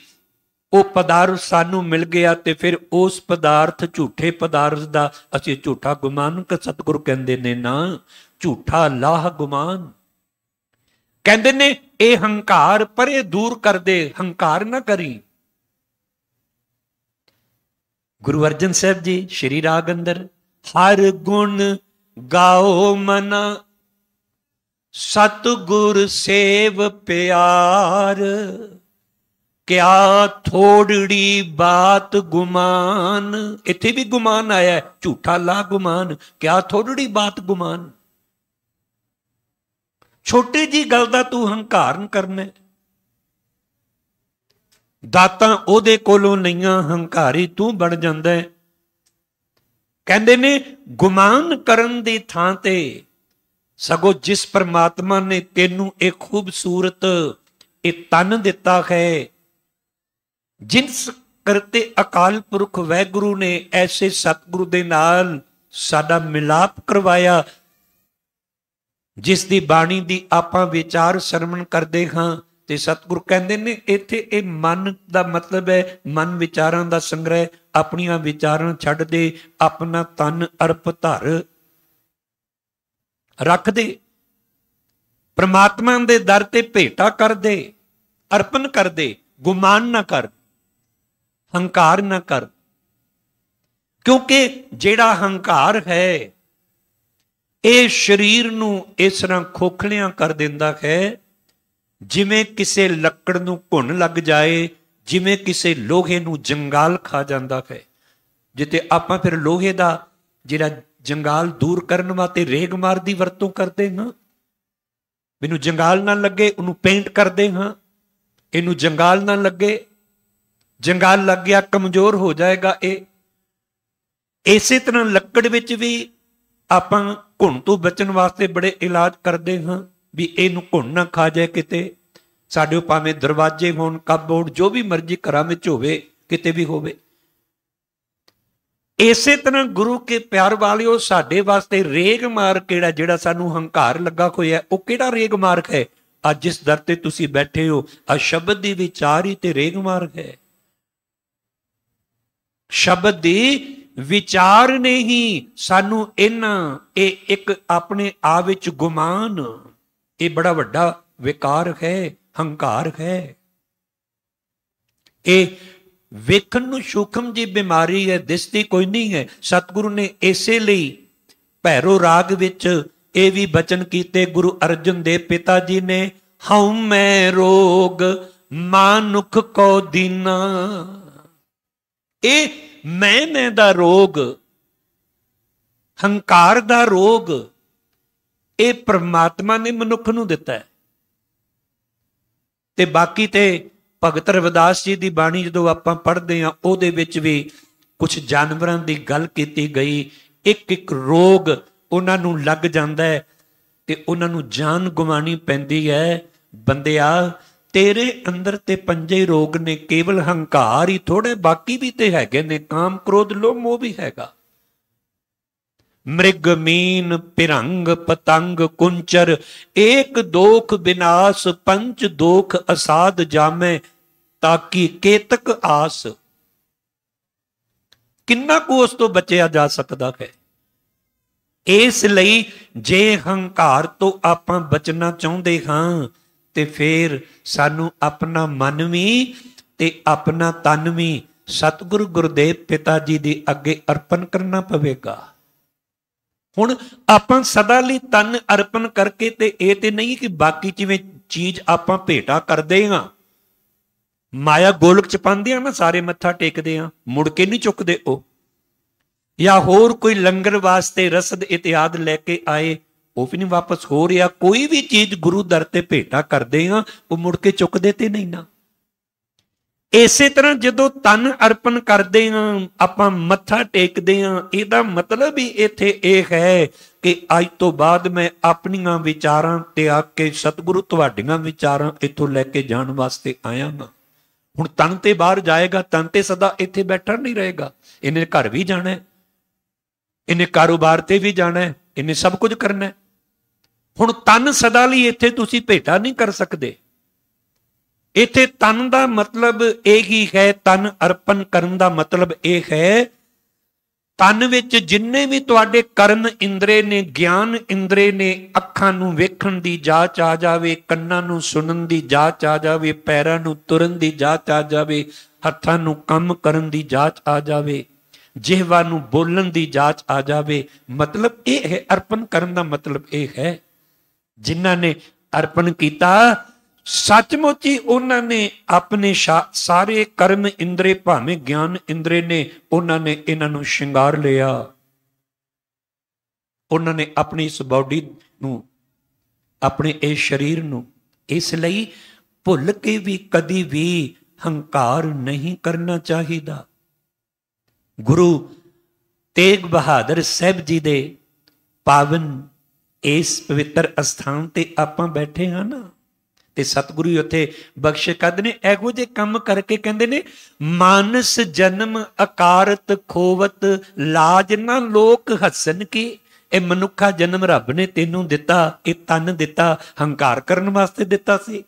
ਉਹ ਪਦਾਰਥ ਸਾਨੂੰ ਮਿਲ ਗਿਆ, ਤੇ ਫਿਰ ਉਸ ਪਦਾਰਥ ਝੂਠੇ ਪਦਾਰਥ ਦਾ ਅਸੀਂ ਝੂਠਾ ਗੁਮਾਨ। ਸਤਿਗੁਰੂ ਕਹਿੰਦੇ ਨੇ ਨਾ, ਝੂਠਾ ਲਾਹ ਗੁਮਾਨ। ਕਹਿੰਦੇ ਨੇ ਇਹ ਹੰਕਾਰ ਪਰੇ ਦੂਰ ਕਰ ਦੇ, ਹੰਕਾਰ ਨਾ ਕਰੀ। ਗੁਰੂ ਅਰਜਨ ਸਾਹਿਬ ਜੀ ਸ਼੍ਰੀ ਰਾਗ ਅੰਦਰ, ਹਰ ਗੁਣ ਗਾਓ ਮਨਾ ਸਤਿਗੁਰ ਸੇਵ ਪਿਆਰ, ਕਿਆ ਥੋੜੜੀ ਬਾਤ ਗੁਮਾਨ। ਇੱਥੇ ਵੀ ਗੁਮਾਨ ਆਇਆ, ਝੂਠਾ ਲਾ ਗੁਮਾਨ। ਕਿਆ ਥੋੜੜੀ ਬਾਤ ਗੁਮਾਨ। ਛੋਟੀ ਜੀ ਗੱਲ ਦਾ ਤੂੰ ਹੰਕਾਰ ਕਰਨਾ। ਦਾਤਾਂ ਉਹਦੇ ਕੋਲੋਂ ਲਈਆਂ, ਹੰਕਾਰੀ ਤੂੰ ਬਣ ਜਾਂਦਾ ਹੈ। ਕਹਿੰਦੇ ਨੇ ਗੁਮਾਨ ਕਰਨ ਦੀ ਥਾਂ ਤੇ ਸਗੋਂ ਜਿਸ ਪਰਮਾਤਮਾ ਨੇ ਤੈਨੂੰ ਇਹ ਖੂਬਸੂਰਤ ਇਹ ਤਨ ਦਿੱਤਾ ਹੈ, ਜਿਸ ਕਰਤੇ ਅਕਾਲ ਪੁਰਖ ਵਾਹਿਗੁਰੂ ਨੇ ਐਸੇ ਸਤਿਗੁਰੂ ਦੇ ਨਾਲ ਸਾਡਾ ਮਿਲਾਪ ਕਰਵਾਇਆ, ਜਿਸ ਦੀ ਬਾਣੀ ਦੀ ਆਪਾਂ ਵਿਚਾਰ ਸਰਵਣ ਕਰਦੇ ਹਾਂ। ਤੇ ਸਤਿਗੁਰੂ ਕਹਿੰਦੇ ਨੇ ਇੱਥੇ ਇਹ ਮਨ ਦਾ ਮਤਲਬ ਹੈ ਮਨ ਵਿਚਾਰਾਂ ਦਾ ਸੰਗ੍ਰਹਿ। ਆਪਣੀਆਂ ਵਿਚਾਰਾਂ ਛੱਡ ਦੇ, ਆਪਣਾ ਤਨ ਅਰਪ ਧਰ ਰੱਖ ਦੇ, ਪ੍ਰਮਾਤਮਾ ਦੇ ਦਰ ਤੇ ਭੇਟਾ ਕਰ ਦੇ, ਅਰਪਣ ਕਰ ਦੇ। ਗੁਮਾਨ ਨਾ ਕਰ, ਹੰਕਾਰ ਨਾ ਕਰ, ਕਿਉਂਕਿ ਜਿਹੜਾ ਹੰਕਾਰ ਹੈ ਇਹ ਸਰੀਰ ਨੂੰ ਇਸ ਤਰ੍ਹਾਂ ਖੋਖਲਿਆਂ ਕਰ ਦਿੰਦਾ ਹੈ, ਜਿਵੇਂ ਕਿਸੇ ਲੱਕੜ ਨੂੰ ਘੁਣ ਲੱਗ ਜਾਏ, ਜਿਵੇਂ ਕਿਸੇ ਲੋਹੇ ਨੂੰ ਜੰਗਾਲ ਖਾ ਜਾਂਦਾ ਹੈ। ਜਿੱਤੇ ਆਪਾਂ ਫਿਰ ਲੋਹੇ ਦਾ ਜਿਹੜਾ ਜੰਗਾਲ ਦੂਰ ਕਰਨ ਵਾਸਤੇ ਰੇਗਮਾਰ ਦੀ ਵਰਤੋਂ ਕਰਦੇ ਹਾਂ, ਮੈਨੂੰ ਜੰਗਾਲ ਨਾ ਲੱਗੇ ਉਹਨੂੰ ਪੇਂਟ ਕਰਦੇ ਹਾਂ, ਇਹਨੂੰ ਜੰਗਾਲ ਨਾ ਲੱਗੇ, ਜੰਗਾਲ ਲੱਗ ਗਿਆ ਕਮਜ਼ੋਰ ਹੋ ਜਾਏਗਾ ਇਹ। ਇਸੇ ਤਰ੍ਹਾਂ ਲੱਕੜ ਵਿੱਚ ਵੀ ਆਪਾਂ ਘੁਣ ਤੋਂ ਬਚਣ ਵਾਸਤੇ ਬੜੇ ਇਲਾਜ ਕਰਦੇ ਹਾਂ, ਵੀ ਇਹਨੂੰ ਘੁਣ ਨਾ ਖਾ ਜਾਏ ਕਿਤੇ। ਸਾਡੇ ਭਾਵੇਂ ਦਰਵਾਜ਼ੇ ਹੋਣ, ਕਪਬੋਰਡ, ਜੋ ਵੀ ਮਰਜ਼ੀ ਘਰਾਂ ਵਿੱਚ ਹੋਵੇ, ਕਿਤੇ ਵੀ ਹੋਵੇ। ਇਸੇ ਤਰ੍ਹਾਂ ਗੁਰੂ ਕੇ ਪਿਆਰ ਵਾਲਿਓ, ਸਾਡੇ ਵਾਸਤੇ ਰੇਗ ਮਾਰ ਕਿਹੜਾ, ਜਿਹੜਾ ਸਾਨੂੰ ਹੰਕਾਰ ਲੱਗਾ ਹੋਇਆ, ਉਹ ਕਿਹੜਾ ਰੇਗ ਮਾਰਗ ਹੈ? ਅੱਜ ਜਿਸ ਦਰ ਤੇ ਤੁਸੀਂ ਬੈਠੇ ਹੋ, ਆ ਸ਼ਬਦ ਦੀ ਵਿਚਾਰ ਹੀ ਤੇ ਰੇਗ ਮਾਰਗ ਹੈ। ਸ਼ਬਦ ਦੀ ਵਿਚਾਰ ਨੇ ਹੀ ਸਾਨੂੰ ਇਹਨਾਂ, ਇਹ ਇੱਕ ਆਪਣੇ ਆਪ ਵਿੱਚ ਗੁਮਾਨ, ਇਹ ਬੜਾ ਵੱਡਾ ਵਿਕਾਰ ਹੈ, ਹੰਕਾਰ ਹੈ। ਇਹ ਵੇਖਣ ਨੂੰ ਸੂਖਮ ਜੀ ਬਿਮਾਰੀ ਹੈ, ਦਿਸਦੀ ਕੋਈ ਨਹੀਂ ਹੈ। ਸਤਿਗੁਰੂ ਨੇ ਇਸੇ ਲਈ ਭੈਰੋ ਰਾਗ ਵਿੱਚ ਇਹ ਵੀ ਬਚਨ ਕੀਤੇ, ਗੁਰੂ ਅਰਜਨ ਦੇਵ ਪਿਤਾ ਜੀ ਨੇ, ਹਉ ਮੈਂ ਰੋਗ ਮਾਨੁਖ ਕੋ ਦੀਨਾ। ਇਹ ਮੈਂ ਦਾ ਰੋਗ, ਹੰਕਾਰ ਦਾ ਰੋਗ, ਇਹ ਪ੍ਰਮਾਤਮਾ ਨੇ ਮਨੁੱਖ ਨੂੰ ਦਿੱਤਾ ਹੈ। ਤੇ ਬਾਕੀ ਤੇ ਭਗਤ ਰਵਿਦਾਸ ਜੀ ਦੀ ਬਾਣੀ ਜਦੋਂ ਆਪਾਂ ਪੜ੍ਹਦੇ ਹਾਂ, ਉਹਦੇ ਵਿੱਚ ਵੀ ਕੁਝ ਜਾਨਵਰਾਂ ਦੀ ਗੱਲ ਕੀਤੀ ਗਈ। ਇੱਕ ਇੱਕ ਰੋਗ ਉਹਨਾਂ ਨੂੰ ਲੱਗ ਜਾਂਦਾ ਹੈ ਤੇ ਉਹਨਾਂ ਨੂੰ ਜਾਨ ਗਵਾਉਣੀ ਪੈਂਦੀ ਹੈ। ਬੰਦਿਆ, ਤੇਰੇ ਅੰਦਰ ਤੇ ਪੰਜੇ ਰੋਗ ਨੇ, ਕੇਵਲ ਹੰਕਾਰ ਹੀ ਥੋੜੇ, ਬਾਕੀ ਵੀ ਤੇ ਹੈਗੇ ਨੇ, ਕਾਮ ਕ੍ਰੋਧ ਲੋਭ ਮੋਹ ਵੀ ਹੈਗਾ। ਮ੍ਰਿਗ ਮੀਨ ਪਿਰੰਗ ਪਤੰਗ ਕੁੰਚਰ, ਏਕ ਦੋਖ ਵਿਨਾਸ਼, ਪੰਚ ਦੋਖ ਅਸਾਧ ਜਾਮੈ, ਤਾਕੀ ਕੇਤਕ ਆਸ। ਕਿੰਨਾ ਕੁ ਉਸ ਤੋਂ ਬਚਿਆ ਜਾ ਸਕਦਾ ਹੈ? ਇਸ ਲਈ ਜੇ ਹੰਕਾਰ ਤੋਂ ਆਪਾਂ ਬਚਣਾ ਚਾਹੁੰਦੇ ਹਾਂ ਤੇ ਫਿਰ ਸਾਨੂੰ ਆਪਣਾ ਮਨ ਵੀ ਤੇ ਆਪਣਾ ਤਨ ਵੀ ਸਤਿਗੁਰੂ ਗੁਰਦੇਵ ਪਿਤਾ ਜੀ ਦੇ ਅੱਗੇ ਅਰਪਣ ਕਰਨਾ ਪਵੇਗਾ। ਹੁਣ ਆਪਾਂ ਸਦਾ ਲਈ ਤਨ ਅਰਪਣ ਕਰਕੇ ਤੇ ਇਹ ਤੇ ਨਹੀਂ ਕਿ ਬਾਕੀ ਜਿਵੇਂ ਚੀਜ਼ ਆਪਾਂ ਭੇਟਾ ਕਰਦੇ ਹਾਂ, ਮਾਇਆ ਗੋਲਕ ਚ ਪਾਉਂਦੇ ਆ ਨਾ, ਸਾਰੇ ਮੱਥਾ ਟੇਕਦੇ ਆ, ਮੁੜ ਕੇ ਨਹੀਂ ਚੁੱਕਦੇ ਉਹ, ਜਾਂ ਹੋਰ ਕੋਈ ਲੰਗਰ ਵਾਸਤੇ ਰਸਦ ਇਤਿਆਦ ਲੈ ਕੇ ਆਏ, ਉਹ ਵੀ ਨਹੀਂ ਵਾਪਸ ਹੋ ਰਿਹਾ। ਕੋਈ ਵੀ ਚੀਜ਼ ਗੁਰੂ ਦਰ ਤੇ ਭੇਟਾ ਕਰਦੇ ਆ, ਉਹ ਮੁੜ ਕੇ ਚੁੱਕਦੇ ਤੇ ਨਹੀਂ ਨਾ। ਇਸੇ ਤਰ੍ਹਾਂ ਜਦੋਂ ਤਨ ਅਰਪਣ ਕਰਦੇ ਆ, ਆਪਾਂ ਮੱਥਾ ਟੇਕਦੇ ਆ, ਇਹਦਾ ਮਤਲਬ ਹੀ ਇੱਥੇ ਇਹ ਹੈ ਕਿ ਅੱਜ ਤੋਂ ਬਾਅਦ ਮੈਂ ਆਪਣੀਆਂ ਵਿਚਾਰਾਂ ਤੇ ਆ ਕੇ ਸਤਿਗੁਰੂ ਤੁਹਾਡੀਆਂ ਵਿਚਾਰਾਂ ਇੱਥੋਂ ਲੈ ਕੇ ਜਾਣ ਵਾਸਤੇ ਆਇਆ ਹਾਂ। ਹੁਣ ਤਨ ਤੇ ਬਾਹਰ ਜਾਏਗਾ, ਤਨ ਤੇ ਸਦਾ ਇੱਥੇ ਬੈਠਾ ਨਹੀਂ ਰਹੇਗਾ। ਇਹਨੇ ਘਰ ਵੀ ਜਾਣਾ, ਇਹਨੇ ਕਾਰੋਬਾਰ ਤੇ ਵੀ ਜਾਣਾ, ਇਹਨੇ ਸਭ ਕੁਝ ਕਰਨਾ। ਹੁਣ ਤਨ ਸਦਾ ਲਈ ਇੱਥੇ ਤੁਸੀਂ ਭੇਟਾ ਨਹੀਂ ਕਰ ਸਕਦੇ। ਇੱਥੇ ਤਨ ਦਾ ਮਤਲਬ ਇਹ ਹੀ ਹੈ, ਤਨ ਅਰਪਣ ਕਰਨ ਦਾ ਮਤਲਬ ਇਹ ਹੈ, ਤਨ ਵਿੱਚ ਜਿੰਨੇ ਵੀ ਤੁਹਾਡੇ ਕਰਮ ਇੰਦਰੇ ਨੇ, ਗਿਆਨ ਇੰਦਰੇ ਨੇ, ਅੱਖਾਂ ਨੂੰ ਵੇਖਣ ਦੀ ਜਾਚ ਆ ਜਾਵੇ, ਕੰਨਾਂ ਨੂੰ ਸੁਣਨ ਦੀ ਜਾਚ ਆ ਜਾਵੇ, ਪੈਰਾਂ ਨੂੰ ਤੁਰਨ ਦੀ ਜਾਚ ਆ ਜਾਵੇ, ਹੱਥਾਂ ਨੂੰ ਕੰਮ ਕਰਨ ਦੀ ਜਾਚ ਆ ਜਾਵੇ, ਜਿਹਵਾ ਨੂੰ ਬੋਲਣ ਦੀ ਜਾਚ ਆ ਜਾਵੇ। ਮਤਲਬ ਇਹ ਹੈ, ਅਰਪਣ ਕਰਨ ਦਾ ਮਤਲਬ ਇਹ ਹੈ। ਜਿਨ੍ਹਾਂ ਨੇ ਅਰਪਣ ਕੀਤਾ, ਸੱਚਮੁੱਚ ਹੀ ਉਹਨਾਂ ਨੇ ਆਪਣੇ ਸਾਰੇ ਕਰਮ ਇੰਦਰੇ, ਭਾਵੇਂ ਗਿਆਨ ਇੰਦਰੇ ਨੇ, ਉਹਨਾਂ ਨੇ ਇਹਨਾਂ ਨੂੰ ਸ਼ਿੰਗਾਰ ਲਿਆ। ਉਹਨਾਂ ਨੇ ਆਪਣੀ ਇਸ ਬਾਡੀ ਨੂੰ, ਆਪਣੇ ਇਸ ਸਰੀਰ ਨੂੰ, ਇਸ ਲਈ ਭੁੱਲ ਕੇ ਵੀ ਕਦੀ ਵੀ ਹੰਕਾਰ ਨਹੀਂ ਕਰਨਾ ਚਾਹੀਦਾ। ਗੁਰੂ ਤੇਗ ਬਹਾਦਰ ਸਾਹਿਬ ਜੀ ਦੇ ਪਾਵਨ ਇਸ ਪਵਿੱਤਰ ਅਸਥਾਨ ਤੇ ਆਪਾਂ ਬੈਠੇ ਹਾਂ ਨਾ, ਤੇ ਸਤਿਗੁਰੂ ਉੱਥੇ ਬਖਸ਼ ਕਰਦੇ ਨੇ, ਇਹੋ ਜਿਹੇ ਕੰਮ ਕਰਕੇ ਕਹਿੰਦੇ ਨੇ, ਮਾਨਸ ਜਨਮ ਅਕਾਰਤ ਖੋਵਤ, ਲਾਜ ਨਾ ਲੋਕ ਹੱਸਣ ਕੀ। ਇਹ ਮਨੁੱਖਾ ਜਨਮ ਰੱਬ ਨੇ ਤੈਨੂੰ ਦਿੱਤਾ, ਇਹ ਤਨ ਦਿੱਤਾ, ਹੰਕਾਰ ਕਰਨ ਵਾਸਤੇ ਦਿੱਤਾ ਸੀ।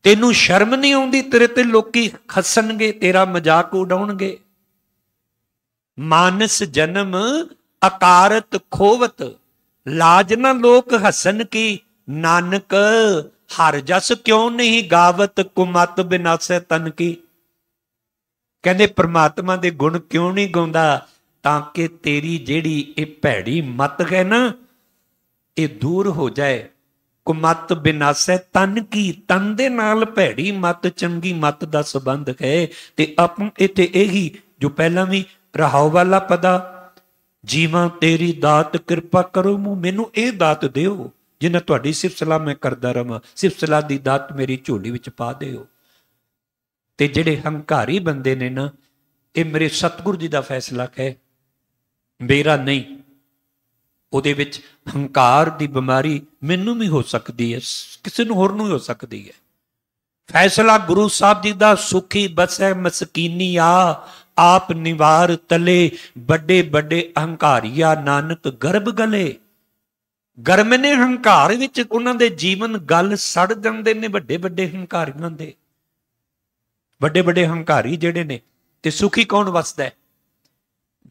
ਤੈਨੂੰ ਸ਼ਰਮ ਨਹੀਂ ਆਉਂਦੀ? ਤੇਰੇ ਤੇ ਲੋਕੀ ਹੱਸਣਗੇ, ਤੇਰਾ ਮਜ਼ਾਕ ਉਡਾਉਣਗੇ। मानस जन्म अकारत खोवत, लाज न लोक हसन की, नानक हर जस क्यों नहीं गावत, कुमत बिनासे तन की। कहते परमात्मा दे गुण क्यों नहीं गाउंदा, ताकि तेरी जेड़ी ये भैड़ी मत है ना, ये दूर हो जाए। कुमत बिनासे तन की, तन दे नाल भैड़ी मत चंगी मत दा संबंध है। ते अपन इत्थे यही जो पहला भी रहाओ वाला पदा, जीवा तेरी दात किरपा करो मूँ, मैनू ये दात दिओ जिन्हें तुहाडी सिफत सलाह मैं करदा रहां, सिफत सलाह दी दात मेरी झोली विच पा दिओ। ते जिहड़े हंकारी बंदे ने ना, ये मेरे सतगुरु जी का फैसला है, मेरा नहीं। ਉਹਦੇ ਵਿੱਚ ਹੰਕਾਰ ਦੀ ਬਿਮਾਰੀ ਮੈਨੂੰ ਵੀ ਹੋ ਸਕਦੀ ਹੈ, ਕਿਸੇ ਨੂੰ ਹੋਰ ਨੂੰ ਹੋ ਸਕਦੀ ਹੈ। ਫੈਸਲਾ ਗੁਰੂ ਸਾਹਿਬ ਜੀ ਦਾ, ਸੁਖੀ ਬਸੈ ਮਸਕੀਨੀ ਆ, ਆਪ ਨਿਵਾਰ ਤਲੇ, ਵੱਡੇ ਵੱਡੇ ਹੰਕਾਰੀਆ ਨਾਨਕ ਗਰਭ ਗਲੇ। ਗਰਮ ਨੇ ਹੰਕਾਰ ਵਿੱਚ, ਉਹਨਾਂ ਦੇ ਜੀਵਨ ਗਲ ਸੜ ਜਾਂਦੇ ਨੇ ਵੱਡੇ ਵੱਡੇ ਹੰਕਾਰੀਆਂ ਦੇ। ਵੱਡੇ ਵੱਡੇ ਹੰਕਾਰੀ ਜਿਹੜੇ ਨੇ, ਤੇ ਸੁਖੀ ਕੌਣ ਵਸਦਾ ਹੈ?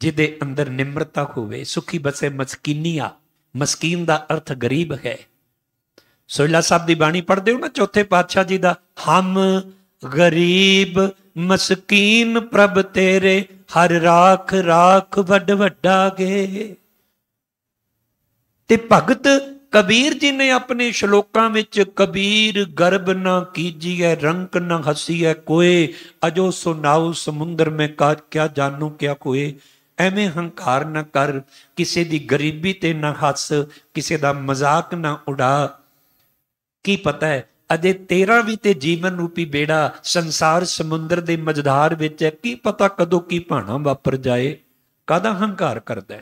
ਜਿਹਦੇ ਅੰਦਰ ਨਿਮਰਤਾ ਹੋਵੇ। ਸੁਖੀ ਬਸੇ ਮਸਕੀਨੀਆ, ਮਸਕੀਨ ਦਾ ਅਰਥ ਗਰੀਬ ਹੈ। ਸੋਹਿਲਾ ਸਾਹਿਬ ਦੀ ਬਾਣੀ ਪੜ੍ਹਦੇ ਹੋ ਨਾ, ਚੌਥੇ ਪਾਤਸ਼ਾਹ ਜੀ ਦਾ, ਹਮ ਗਰੀਬ ਮਸਕੀਨ ਪ੍ਰਭ ਤੇਰੇ, ਹਰ ਰਾਖ ਰਾਖ ਵੱਡ ਵੱਡਾ ਗੇ। ਤੇ ਭਗਤ ਕਬੀਰ ਜੀ ਨੇ ਆਪਣੇ ਸ਼ਲੋਕਾਂ ਵਿੱਚ, ਕਬੀਰ ਗਰਬ ਨਾ ਕੀਜੀਐ, ਰੰਕ ਨਾ ਹਸੀਐ ਕੋਏ, ਅਜੋ ਸੁਨਾਉ ਸਮੁੰਦਰ ਮੈਂ ਕਿਆ ਜਾਨੂ ਕਿਆ ਕੋਏ। ਐਵੇਂ ਹੰਕਾਰ ਨਾ ਕਰ, ਕਿਸੇ ਦੀ ਗਰੀਬੀ ਤੇ ਨਾ ਹੱਸ, ਕਿਸੇ ਦਾ ਮਜ਼ਾਕ ਨਾ ਉਡਾ। ਕੀ ਪਤਾ ਹੈ ਅਜੇ ਤੇਰਾ ਵੀ ਤੇ ਜੀਵਨ ਰੂਪੀ ਬੇੜਾ ਸੰਸਾਰ ਸਮੁੰਦਰ ਦੇ ਮਝਧਾਰ ਵਿੱਚ ਹੈ, ਕੀ ਪਤਾ ਕਦੋਂ ਕੀ ਭਾਣਾ ਵਾਪਰ ਜਾਏ। ਕਾਹਦਾ ਹੰਕਾਰ ਕਰਦਾ?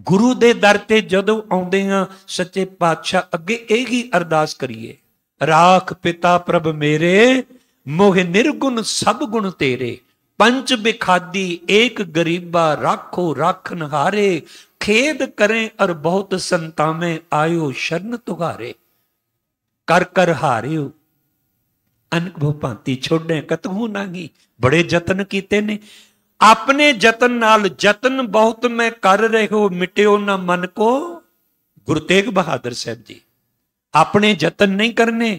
ਗੁਰੂ ਦੇ ਦਰ ਤੇ ਜਦੋਂ ਆਉਂਦੇ ਹਾਂ, ਸੱਚੇ ਪਾਤਸ਼ਾਹ ਅੱਗੇ ਇਹੀ ਅਰਦਾਸ ਕਰੀਏ, ਰਾਖ ਪਿਤਾ ਪ੍ਰਭ ਮੇਰੇ, ਮੋਹਿ ਨਿਰਗੁਣ ਸਭ ਗੁਣ ਤੇਰੇ, पंच बिखादी एक गरीबा, राखो राखन हारे, खेद करें और बहुत संतामे, आयो शरण तुहारे। कर कर हारियो अनक भो भांति छोड़े कतहू नागी। बड़े जतन कीते ने, अपने जतन नाल, जतन बहुत मैं कर रहे हो, मिट्यो ना मन को। गुरु तेग बहादुर साहब जी, अपने जतन नहीं करने,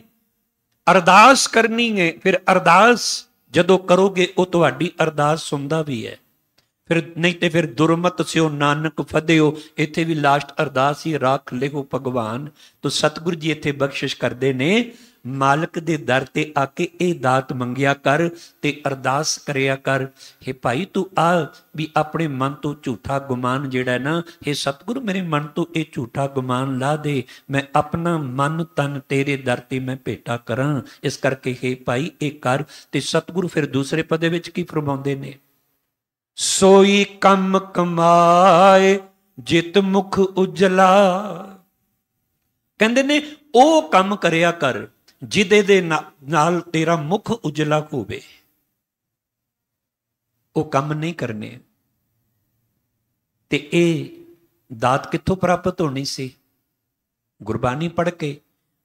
अरदास करनी है। फिर अरदास ਜਦੋਂ ਕਰੋਗੇ ਉਹ ਤੁਹਾਡੀ ਅਰਦਾਸ ਸੁਣਦਾ ਵੀ ਹੈ। ਫਿਰ ਨਹੀਂ ਤੇ ਫਿਰ ਦੁਰਮਤ ਸਿਓ ਨਾਨਕ ਫਦਿਓ, ਇੱਥੇ ਵੀ ਲਾਸਟ ਅਰਦਾਸ ਹੀ, ਰਾਖ ਲਿਓ ਭਗਵਾਨ। ਤੋ ਸਤਿਗੁਰੂ ਜੀ ਇੱਥੇ ਬਖਸ਼ਿਸ਼ ਕਰਦੇ ਨੇ, ਮਾਲਕ ਦੇ ਦਰ ਤੇ ਆ ਕੇ ਇਹ ਦਾਤ ਮੰਗਿਆ ਕਰ ਤੇ ਅਰਦਾਸ ਕਰਿਆ ਕਰ। हे ਭਾਈ ਤੂੰ ਆ ਵੀ ਆਪਣੇ ਮਨ ਤੋਂ ਝੂਠਾ ਗੁਮਾਨ ਜਿਹੜਾ ਨਾ, हे ਸਤਿਗੁਰੂ ਮੇਰੇ ਮਨ ਤੋਂ ਇਹ ਝੂਠਾ ਗੁਮਾਨ ਲਾ ਦੇ, ਮੈਂ ਆਪਣਾ ਮਨ ਤਨ ਤੇਰੇ ਦਰ ਤੇ ਮੈਂ ਭੇਟਾ ਕਰਾਂ। ਇਸ ਕਰਕੇ हे ਭਾਈ ਇਹ ਕਰ। ਤੇ ਸਤਿਗੁਰੂ ਫਿਰ ਦੂਸਰੇ ਪਦੇ ਵਿੱਚ ਕੀ ਫਰਮਾਉਂਦੇ ਨੇ, ਸੋਈ ਕੰਮ ਕਮਾਏ ਜਿਤ ਮੁਖ ਉਜਲਾ। ਕਹਿੰਦੇ ਨੇ ਉਹ ਕੰਮ ਕਰਿਆ ਕਰ ਜਿਹਦੇ ਦੇ ਨਾਲ ਤੇਰਾ ਮੁਖ ਉਜਲਾ ਹੋਵੇ। ਉਹ ਕੰਮ ਨਹੀਂ ਕਰਨੇ। ਤੇ ਇਹ ਦਾਤ ਕਿੱਥੋਂ ਪ੍ਰਾਪਤ ਹੋਣੀ ਸੀ? ਗੁਰਬਾਣੀ ਪੜ੍ਹ ਕੇ,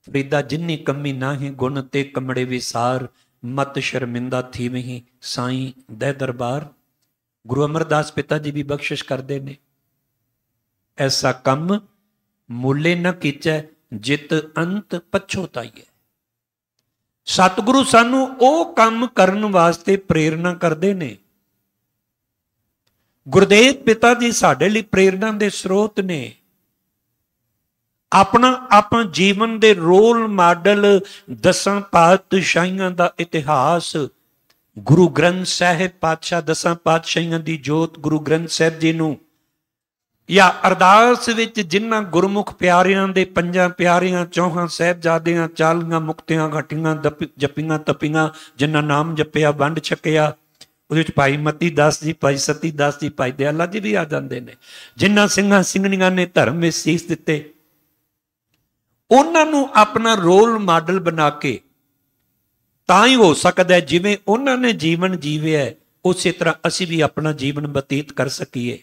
ਫਰੀਦਾ ਜਿੰਨੀ ਕਮੀ ਨਾਹੀਂ ਗੁਣ ਤੇ ਕਮੜੇ ਵਿਸਾਰ, ਮਤ ਸ਼ਰਮਿੰਦਾ ਥੀਵਹੀਂ ਸਾਈਂ ਦੇ ਦਰਬਾਰ। ਗੁਰੂ ਅਮਰਦਾਸ ਪਿਤਾ ਜੀ ਵੀ ਬਖਸ਼ਿਸ਼ ਕਰਦੇ ਨੇ, ਐਸਾ ਕੰਮ ਮੂਲੇ ਨਾ ਕੀਚੈ ਜਿਤ ਅੰਤ ਪਛੋਤਾਈਐ। ਸਤਿਗੁਰੂ ਸਾਨੂੰ ਉਹ ਕੰਮ ਕਰਨ ਵਾਸਤੇ ਪ੍ਰੇਰਨਾ ਕਰਦੇ ਨੇ। ਗੁਰਦੇਵ ਪਿਤਾ ਜੀ ਸਾਡੇ ਲਈ ਪ੍ਰੇਰਨਾ ਦੇ ਸਰੋਤ ਨੇ। ਆਪਾਂ ਜੀਵਨ ਦੇ ਰੋਲ ਮਾਡਲ, 10 ਪਾਤਸ਼ਾਹੀਆਂ ਦਾ ਇਤਿਹਾਸ, ਗੁਰੂ ਗ੍ਰੰਥ ਸਾਹਿਬ ਪਾਤਸ਼ਾਹ, 10 ਪਾਤਸ਼ਾਹੀਆਂ ਦੀ ਜੋਤ ਗੁਰੂ ਗ੍ਰੰਥ ਸਾਹਿਬ ਜੀ ਨੂੰ, ਜਾਂ ਅਰਦਾਸ ਵਿੱਚ ਜਿਨ੍ਹਾਂ ਗੁਰਮੁਖ ਪਿਆਰਿਆਂ ਦੇ 5 ਪਿਆਰਿਆਂ, 4 ਸਾਹਿਬਜ਼ਾਦਿਆਂ, 40 ਮੁਕਤਿਆਂ ਘਟੀਆਂ, ਜਪੀਆਂ ਤਪੀਆਂ, ਜਿਨ੍ਹਾਂ ਨਾਮ ਜਪਿਆ ਵੰਡ ਛਕਿਆ। ਉਹਦੇ ਵਿੱਚ ਭਾਈ ਮਤੀ ਦਾਸ ਜੀ, ਭਾਈ ਸਤੀ ਦਾਸ ਜੀ, ਭਾਈ ਦਿਆਲਾ ਜੀ ਵੀ ਆ ਜਾਂਦੇ ਨੇ। ਜਿਨ੍ਹਾਂ ਸਿੰਘਾਂ ਸਿੰਘਣੀਆਂ ਨੇ ਧਰਮ ਵਿੱਚ ਸੀਸ ਦਿੱਤੇ, ਉਹਨਾਂ ਨੂੰ ਆਪਣਾ ਰੋਲ ਮਾਡਲ ਬਣਾ ਕੇ ਤਾਂ ਹੀ ਹੋ ਸਕਦਾ ਜਿਵੇਂ ਉਹਨਾਂ ਨੇ ਜੀਵਨ ਜੀਵਿਆ ਉਸੇ ਤਰ੍ਹਾਂ ਅਸੀਂ ਵੀ ਆਪਣਾ ਜੀਵਨ ਬਤੀਤ ਕਰ ਸਕੀਏ।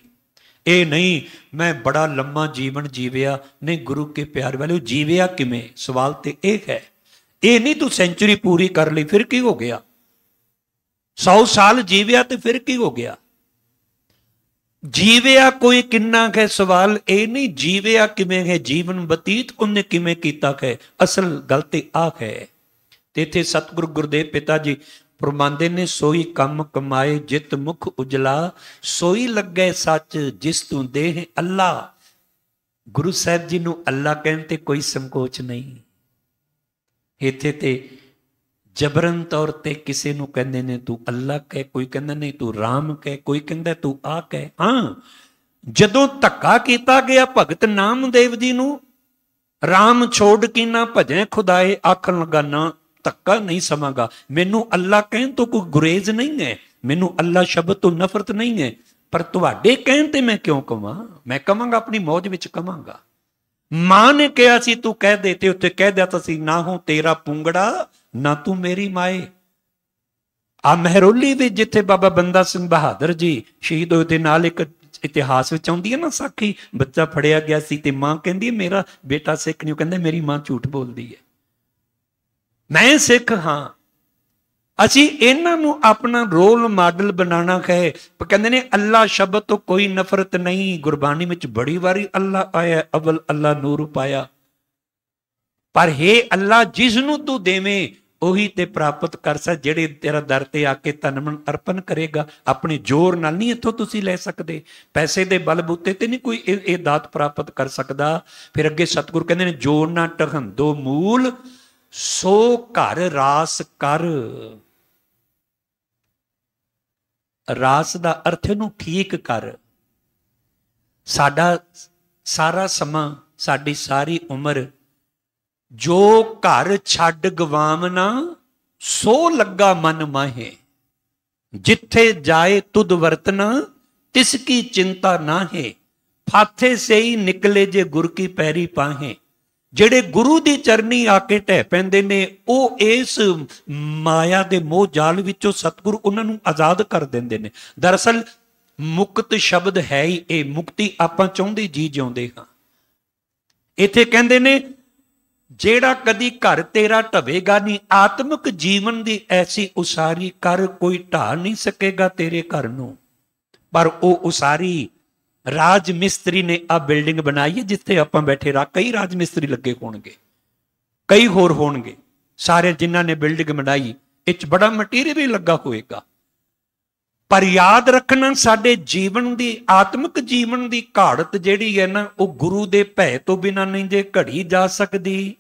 ਇਹ ਨਹੀਂ ਮੈਂ ਬੜਾ ਲੰਮਾ ਜੀਵਨ ਜੀਵਿਆ, ਨਹੀਂ ਗੁਰੂ ਕੇ ਪਿਆਰ ਵਾਲਿਓ ਜੀਵਿਆ ਕਿਵੇਂ? ਸਵਾਲ ਤੇ ਇਹ ਹੈ। ਇਹ ਨਹੀਂ ਤੂੰ ਸੈਂਚੁਰੀ ਪੂਰੀ ਕਰ ਲਈ ਫਿਰ ਕੀ ਹੋ ਗਿਆ, 100 ਸਾਲ ਜੀਵਿਆ ਤੇ ਫਿਰ ਕੀ ਹੋ ਗਿਆ? ਜੀਵਿਆ ਕੋਈ ਕਿੰਨਾ ਹੈ, ਸਵਾਲ ਇਹ ਨਹੀਂ ਜੀਵਿਆ ਕਿਵੇਂ ਹੈ, ਜੀਵਨ ਬਤੀਤ ਉਹਨੇ ਕਿਵੇਂ ਕੀਤਾ ਹੈ। ਅਸਲ ਗੱਲ ਤੇ ਆਹ ਹੈ। ਤੇ ਇੱਥੇ ਸਤਿਗੁਰੂ ਗੁਰਦੇਵ ਪਿਤਾ ਜੀ ਫਰਮਾਉਂਦੇ ਨੇ, ਸੋਈ ਕੰਮ ਕਮਾਏ ਜਿਤ ਮੁਖ ਉਜਲਾ, ਸੋਈ ਲੱਗੇ ਸੱਚ ਜਿਸ ਤੂੰ ਦੇਹ ਅੱਲਾ। ਗੁਰੂ ਸਾਹਿਬ ਜੀ ਨੂੰ ਅੱਲਾ ਕਹਿਣ ਤੇ ਕੋਈ ਸੰਕੋਚ ਨਹੀਂ। ਇੱਥੇ ਤੇ ਜਬਰਨ ਤੌਰ ਤੇ ਕਿਸੇ ਨੂੰ ਕਹਿੰਦੇ ਨੇ ਤੂੰ ਅੱਲਾ ਕਹਿ, ਕੋਈ ਕਹਿੰਦਾ ਨਹੀਂ ਤੂੰ ਰਾਮ ਕਹਿ, ਕੋਈ ਕਹਿੰਦਾ ਤੂੰ ਆ ਕਹਿ। ਹਾਂ, ਜਦੋਂ ਧੱਕਾ ਕੀਤਾ ਗਿਆ ਭਗਤ ਨਾਮਦੇਵ ਜੀ ਨੂੰ, ਰਾਮ ਛੋੜ ਕੇ ਨਾ ਭਜੈ ਖੁਦਾਏ, ਆਖਣ ਲੱਗਾ ਨਾ ਧੱਕਾ ਨਹੀਂ ਸਮਾਂਗਾ, ਮੈਨੂੰ ਅੱਲਾ ਕਹਿਣ ਤੋਂ ਕੋਈ ਗੁਰੇਜ਼ ਨਹੀਂ ਹੈ, ਮੈਨੂੰ ਅੱਲਾ ਸ਼ਬਦ ਤੋਂ ਨਫ਼ਰਤ ਨਹੀਂ ਹੈ, ਪਰ ਤੁਹਾਡੇ ਕਹਿਣ ਤੇ ਮੈਂ ਕਿਉਂ ਕਵਾਂ, ਮੈਂ ਕਵਾਂਗਾ ਆਪਣੀ ਮੌਜ ਵਿੱਚ ਕਵਾਂਗਾ। ਮਾਂ ਨੇ ਕਿਹਾ ਸੀ ਤੂੰ ਕਹਿ ਦੇ, ਤੇ ਉੱਥੇ ਕਹਿ ਦਿਆ ਤਾਂ ਸੀ, ਨਾ ਹੋ ਤੇਰਾ ਪੁੰਗੜਾ ਨਾ ਤੂੰ ਮੇਰੀ ਮਾਏ। ਆ ਮਹਿਰੋਲੀ ਵਿੱਚ ਜਿੱਥੇ ਬਾਬਾ ਬੰਦਾ ਸਿੰਘ ਬਹਾਦਰ ਜੀ ਸ਼ਹੀਦ ਹੋਏ, ਦੇ ਨਾਲ ਇੱਕ ਇਤਿਹਾਸ ਵਿੱਚ ਆਉਂਦੀ ਹੈ ਨਾ ਸਾਖੀ, ਬੱਚਾ ਫੜਿਆ ਗਿਆ ਸੀ ਤੇ ਮਾਂ ਕਹਿੰਦੀ ਹੈ ਮੇਰਾ ਬੇਟਾ ਸਿੱਖ ਨਹੀਂ, ਕਹਿੰਦਾ ਮੇਰੀ ਮਾਂ ਝੂਠ ਬੋਲਦੀ ਹੈ, ਮੈਂ ਸਿੱਖ ਹਾਂ। ਅਸੀਂ ਇਹਨਾਂ ਨੂੰ ਆਪਣਾ ਰੋਲ ਮਾਡਲ ਬਣਾਉਣਾ ਹੈ। ਕਹਿੰਦੇ ਨੇ ਅੱਲਾ ਸ਼ਬਦ ਤੋਂ ਕੋਈ ਨਫ਼ਰਤ ਨਹੀਂ। ਗੁਰਬਾਣੀ ਵਿੱਚ ਬੜੀ ਵਾਰੀ ਅੱਲਾ ਆਇਆ, ਅਵਲ ਅੱਲਾ ਨੂਰ ਪਾਇਆ, ਪਰ ਹੇ ਅੱਲਾ ਜਿਸ ਨੂੰ ਤੂੰ ਦੇਵੇਂ ਉਹੀ ਤੇ ਪ੍ਰਾਪਤ ਕਰ ਸਕ, ਜਿਹੜੇ ਤੇਰਾ ਦਰ ਤੇ ਆ ਕੇ ਤਨ ਮਨ ਅਰਪਣ ਕਰੇਗਾ। ਆਪਣੇ ਜ਼ੋਰ ਨਾਲ ਨਹੀਂ ਇੱਥੋਂ ਤੁਸੀਂ ਲੈ ਸਕਦੇ, ਪੈਸੇ ਦੇ ਬਲਬੂਤੇ ਤੇ ਨਹੀਂ ਕੋਈ ਇਹ ਦਾਤ ਪ੍ਰਾਪਤ ਕਰ ਸਕਦਾ। ਫਿਰ ਅੱਗੇ ਸਤਿਗੁਰ ਕਹਿੰਦੇ ਨੇ, ਜੋ ਨਾ ਟਹੰਦੋ ਮੂਲ ਸੋ ਘਰ ਰਾਸ ਕਰ। ਰਾਸ ਦਾ ਅਰਥ ਨੂੰ ਠੀਕ ਕਰ। ਸਾਡਾ ਸਾਰਾ ਸਮਾਂ, ਸਾਡੀ ਸਾਰੀ ਉਮਰ, ਜੋ ਘਰ ਛੱਡ ਗਵਾਵਨਾ ਸੋ ਲੱਗਾ ਮਨ ਮਾਹੇ, ਜਿੱਥੇ ਜਾਏ ਤੁਧ ਵਰਤਨਾ ਤਿਸ ਕੀ ਚਿੰਤਾ ਨਾਹੇ, ਫਾਥੇ ਸਹੀ ਨਿਕਲੇ ਜੇ ਗੁਰ ਕੀ ਪੈਰੀ ਪਾਹੇ। ਜਿਹੜੇ ਗੁਰੂ ਦੀ ਚਰਨੀ ਆ ਕੇ ਢਹਿ ਪੈਂਦੇ ਨੇ, ਉਹ ਇਸ ਮਾਇਆ ਦੇ ਮੋਹ ਜਾਲ ਵਿੱਚੋਂ ਸਤਿਗੁਰੂ ਉਹਨਾਂ ਨੂੰ ਆਜ਼ਾਦ ਕਰ ਦਿੰਦੇ ਨੇ। ਦਰਅਸਲ ਮੁਕਤ ਸ਼ਬਦ ਹੈ ਹੀ ਇਹ, ਮੁਕਤੀ ਆਪਾਂ ਚਾਹੁੰਦੇ ਜੀ ਜਿਉਂਦੇ ਹਾਂ। ਇੱਥੇ ਕਹਿੰਦੇ ਨੇ, ਜਿਹੜਾ ਕਦੀ ਘਰ ਤੇਰਾ ਢਵੇਗਾ ਨਹੀਂ, ਆਤਮਿਕ ਜੀਵਨ ਦੀ ਐਸੀ ਉਸਾਰੀ ਕਰ, ਕੋਈ ਢਾਹ ਨਹੀਂ ਸਕੇਗਾ ਤੇਰੇ ਘਰ ਨੂੰ। ਪਰ ਉਹ ਉਸਾਰੀ ਰਾਜ ਮਿਸਤਰੀ ਨੇ ਆ ਬਿਲਡਿੰਗ ਬਣਾਈ ਹੈ ਜਿੱਥੇ ਆਪਾਂ ਬੈਠੇ ਰਾ, ਕਈ ਰਾਜ ਮਿਸਤਰੀ ਲੱਗੇ ਹੋਣਗੇ, ਕਈ ਹੋਰ ਹੋਣਗੇ, ਸਾਰੇ ਜਿਨ੍ਹਾਂ ਨੇ ਬਿਲਡਿੰਗ ਬਣਾਈ ਇਹ 'ਚ ਬੜਾ ਮਟੀਰੀਅਲ ਵੀ ਲੱਗਾ ਹੋਏਗਾ। ਪਰ ਯਾਦ ਰੱਖਣਾ, ਸਾਡੇ ਜੀਵਨ ਦੀ, ਆਤਮਿਕ ਜੀਵਨ ਦੀ ਘਾੜਤ ਜਿਹੜੀ ਹੈ ਨਾ, ਉਹ ਗੁਰੂ ਦੇ ਭੈ ਤੋਂ ਬਿਨਾਂ ਨਹੀਂ ਜੇ ਘੜੀ ਜਾ ਸਕਦੀ।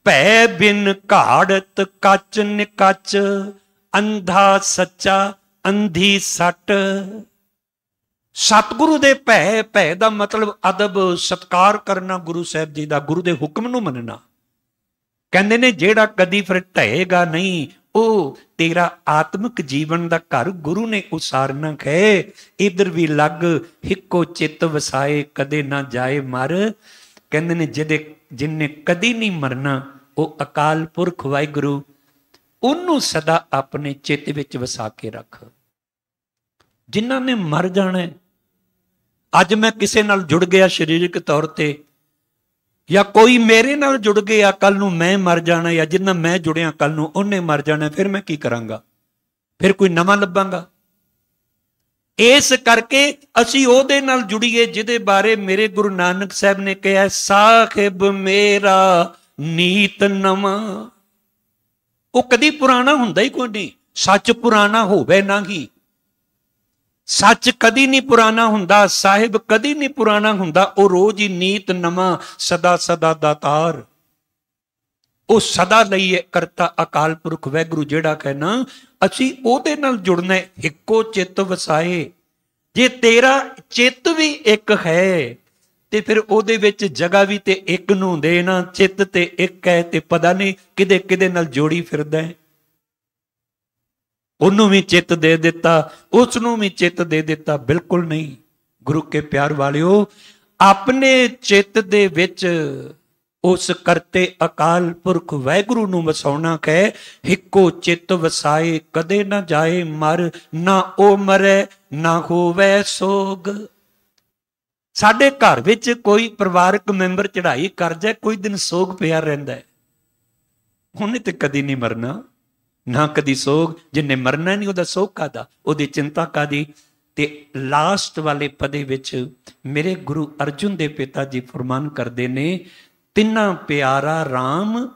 ਭੈ ਬਿਨ ਘਾੜਤ ਕੱਚ ਨਿਕੱਚ, ਅੰਧਾ ਸੱਚਾ ਅੰਧੀ ਸੱਟ। ਸਤਿਗੁਰੂ ਦੇ ਭੈ, ਭੈ ਦਾ ਮਤਲਬ ਅਦਬ ਸਤਿਕਾਰ ਕਰਨਾ ਗੁਰੂ ਸਾਹਿਬ ਜੀ ਦਾ, ਗੁਰੂ ਦੇ ਹੁਕਮ ਨੂੰ ਮੰਨਣਾ। ਕਹਿੰਦੇ ਨੇ ਜਿਹੜਾ ਕਦੀ ਫਿਰ ਢਹੇਗਾ ਨਹੀਂ, ਉਹ ਤੇਰਾ ਆਤਮਿਕ ਜੀਵਨ ਦਾ ਘਰ ਗੁਰੂ ਨੇ ਉਸਾਰਨਾ ਹੈ। ਇਧਰ ਵੀ ਲੱਗ ਹਿੱਕੋ ਚਿੱਤ ਵਸਾਏ, ਕਦੇ ਨਾ ਜਾਏ ਮਰ। ਕਹਿੰਦੇ ਨੇ ਜਿਨਨੇ ਕਦੀ ਨਹੀਂ ਮਰਨਾ, ਉਹ ਅਕਾਲ ਪੁਰਖ ਵਾਹਿਗੁਰੂ, ਉਹਨੂੰ ਸਦਾ ਆਪਣੇ ਚਿੱਤ ਵਿੱਚ ਵਸਾ ਕੇ ਰੱਖ। ਜਿਨ੍ਹਾਂ ਨੇ ਮਰ ਜਾਣਾ, ਅੱਜ ਮੈਂ ਕਿਸੇ ਨਾਲ ਜੁੜ ਗਿਆ ਸਰੀਰਕ ਤੌਰ ਤੇ, ਜਾਂ ਕੋਈ ਮੇਰੇ ਨਾਲ ਜੁੜ ਗਿਆ, ਕੱਲ ਨੂੰ ਮੈਂ ਮਰ ਜਾਣਾ, ਜਾਂ ਜਿੰਨਾ ਮੈਂ ਜੁੜਿਆ ਕੱਲ ਨੂੰ ਉਹਨੇ ਮਰ ਜਾਣਾ, ਫਿਰ ਮੈਂ ਕੀ ਕਰਾਂਗਾ? ਫਿਰ ਕੋਈ ਨਵਾਂ ਲੱਭਾਂਗਾ। ਇਸ ਕਰਕੇ ਅਸੀਂ ਉਹਦੇ ਨਾਲ ਜੁੜੀਏ ਜਿਹਦੇ ਬਾਰੇ ਮੇਰੇ ਗੁਰੂ ਨਾਨਕ ਸਾਹਿਬ ਨੇ ਕਿਹਾ, ਸਾਹਿਬ ਮੇਰਾ ਨੀਤ ਨਵਾਂ। ਉਹ ਕਦੀ ਪੁਰਾਣਾ ਹੁੰਦਾ ਹੀ ਕੋਈ ਨਹੀਂ। ਸੱਚ ਪੁਰਾਣਾ ਹੋਵੇ ਨਾ ਹੀ, ਸੱਚ ਕਦੀ ਨਹੀਂ ਪੁਰਾਣਾ ਹੁੰਦਾ, ਸਾਹਿਬ ਕਦੀ ਨਹੀਂ ਪੁਰਾਣਾ ਹੁੰਦਾ। ਉਹ ਰੋਜ਼ ਹੀ ਨੀਤ ਨਵਾਂ, ਸਦਾ ਸਦਾ ਦਾਤਾਰ। ਉਹ ਸਦਾ ਲਈ ਕਰਤਾ ਅਕਾਲ ਪੁਰਖ ਵਾਹਿਗੁਰੂ, ਜਿਹੜਾ ਕਹਿਣਾ ਅਸੀਂ ਉਹਦੇ ਨਾਲ ਜੁੜਨਾ। ਇੱਕੋ ਚਿੱਤ ਵਸਾਏ। ਜੇ ਤੇਰਾ ਚਿੱਤ ਵੀ ਇੱਕ ਹੈ ਤੇ ਫਿਰ ਉਹਦੇ ਵਿੱਚ ਜਗ੍ਹਾ ਵੀ ਤੇ ਇੱਕ ਨੂੰ ਦੇਣਾ। ਚਿੱਤ ਤੇ ਇੱਕ ਹੈ ਤੇ ਪਤਾ ਨਹੀਂ ਕਿਹਦੇ ਕਿਹਦੇ ਨਾਲ ਜੋੜੀ ਫਿਰਦਾ ਹੈ। ਉਹਨੂੰ ਵੀ ਚਿੱਤ ਦੇ ਦਿੱਤਾ, ਉਸ ਨੂੰ ਵੀ ਚਿੱਤ ਦੇ ਦਿੱਤਾ, ਬਿਲਕੁਲ ਨਹੀਂ। ਗੁਰੂ ਕੇ ਪਿਆਰ ਵਾਲਿਓ, ਆਪਣੇ ਚਿੱਤ ਦੇ ਵਿੱਚ ਉਸ ਕਰਤੇ ਅਕਾਲ ਪੁਰਖ ਵਾਹਿਗੁਰੂ ਨੂੰ ਵਸਾਉਣਾ ਹੈ। ਇੱਕੋ ਚਿੱਤ ਵਸਾਏ, ਕਦੇ ਨਾ ਜਾਏ ਮਰ, ਨਾ ਉਹ ਮਰੇ ਨਾ ਹੋਵੇ ਸੋਗ। ਸਾਡੇ ਘਰ ਵਿੱਚ ਕੋਈ ਪਰਿਵਾਰਕ ਮੈਂਬਰ ਚੜ੍ਹਾਈ ਕਰ ਜਾਏ, ਕੋਈ ਦਿਨ ਸੋਗ ਪਿਆ ਰਹਿੰਦਾ ਹੈ। ਉਹਨੇ ਤੇ ਕਦੀ ਨਹੀਂ ਮਰਨਾ, ਨਾ ਕਦੀ ਸੋਗ। ਜਿੰਨੇ ਮਰਨਾ ਨਹੀਂ, ਉਹਦਾ ਸੋਗ ਕਾਹਦਾ, ਉਹਦੀ ਚਿੰਤਾ ਕਾਹਦੀ। ਤੇ ਲਾਸਟ ਵਾਲੇ ਪਦੇ ਵਿੱਚ ਮੇਰੇ ਗੁਰੂ ਅਰਜੁਨ ਦੇ ਪਿਤਾ ਜੀ ਫਰਮਾਨ ਕਰਦੇ ਨੇ, ਤਿੰਨਾ ਪਿਆਰਾ ਰਾਮ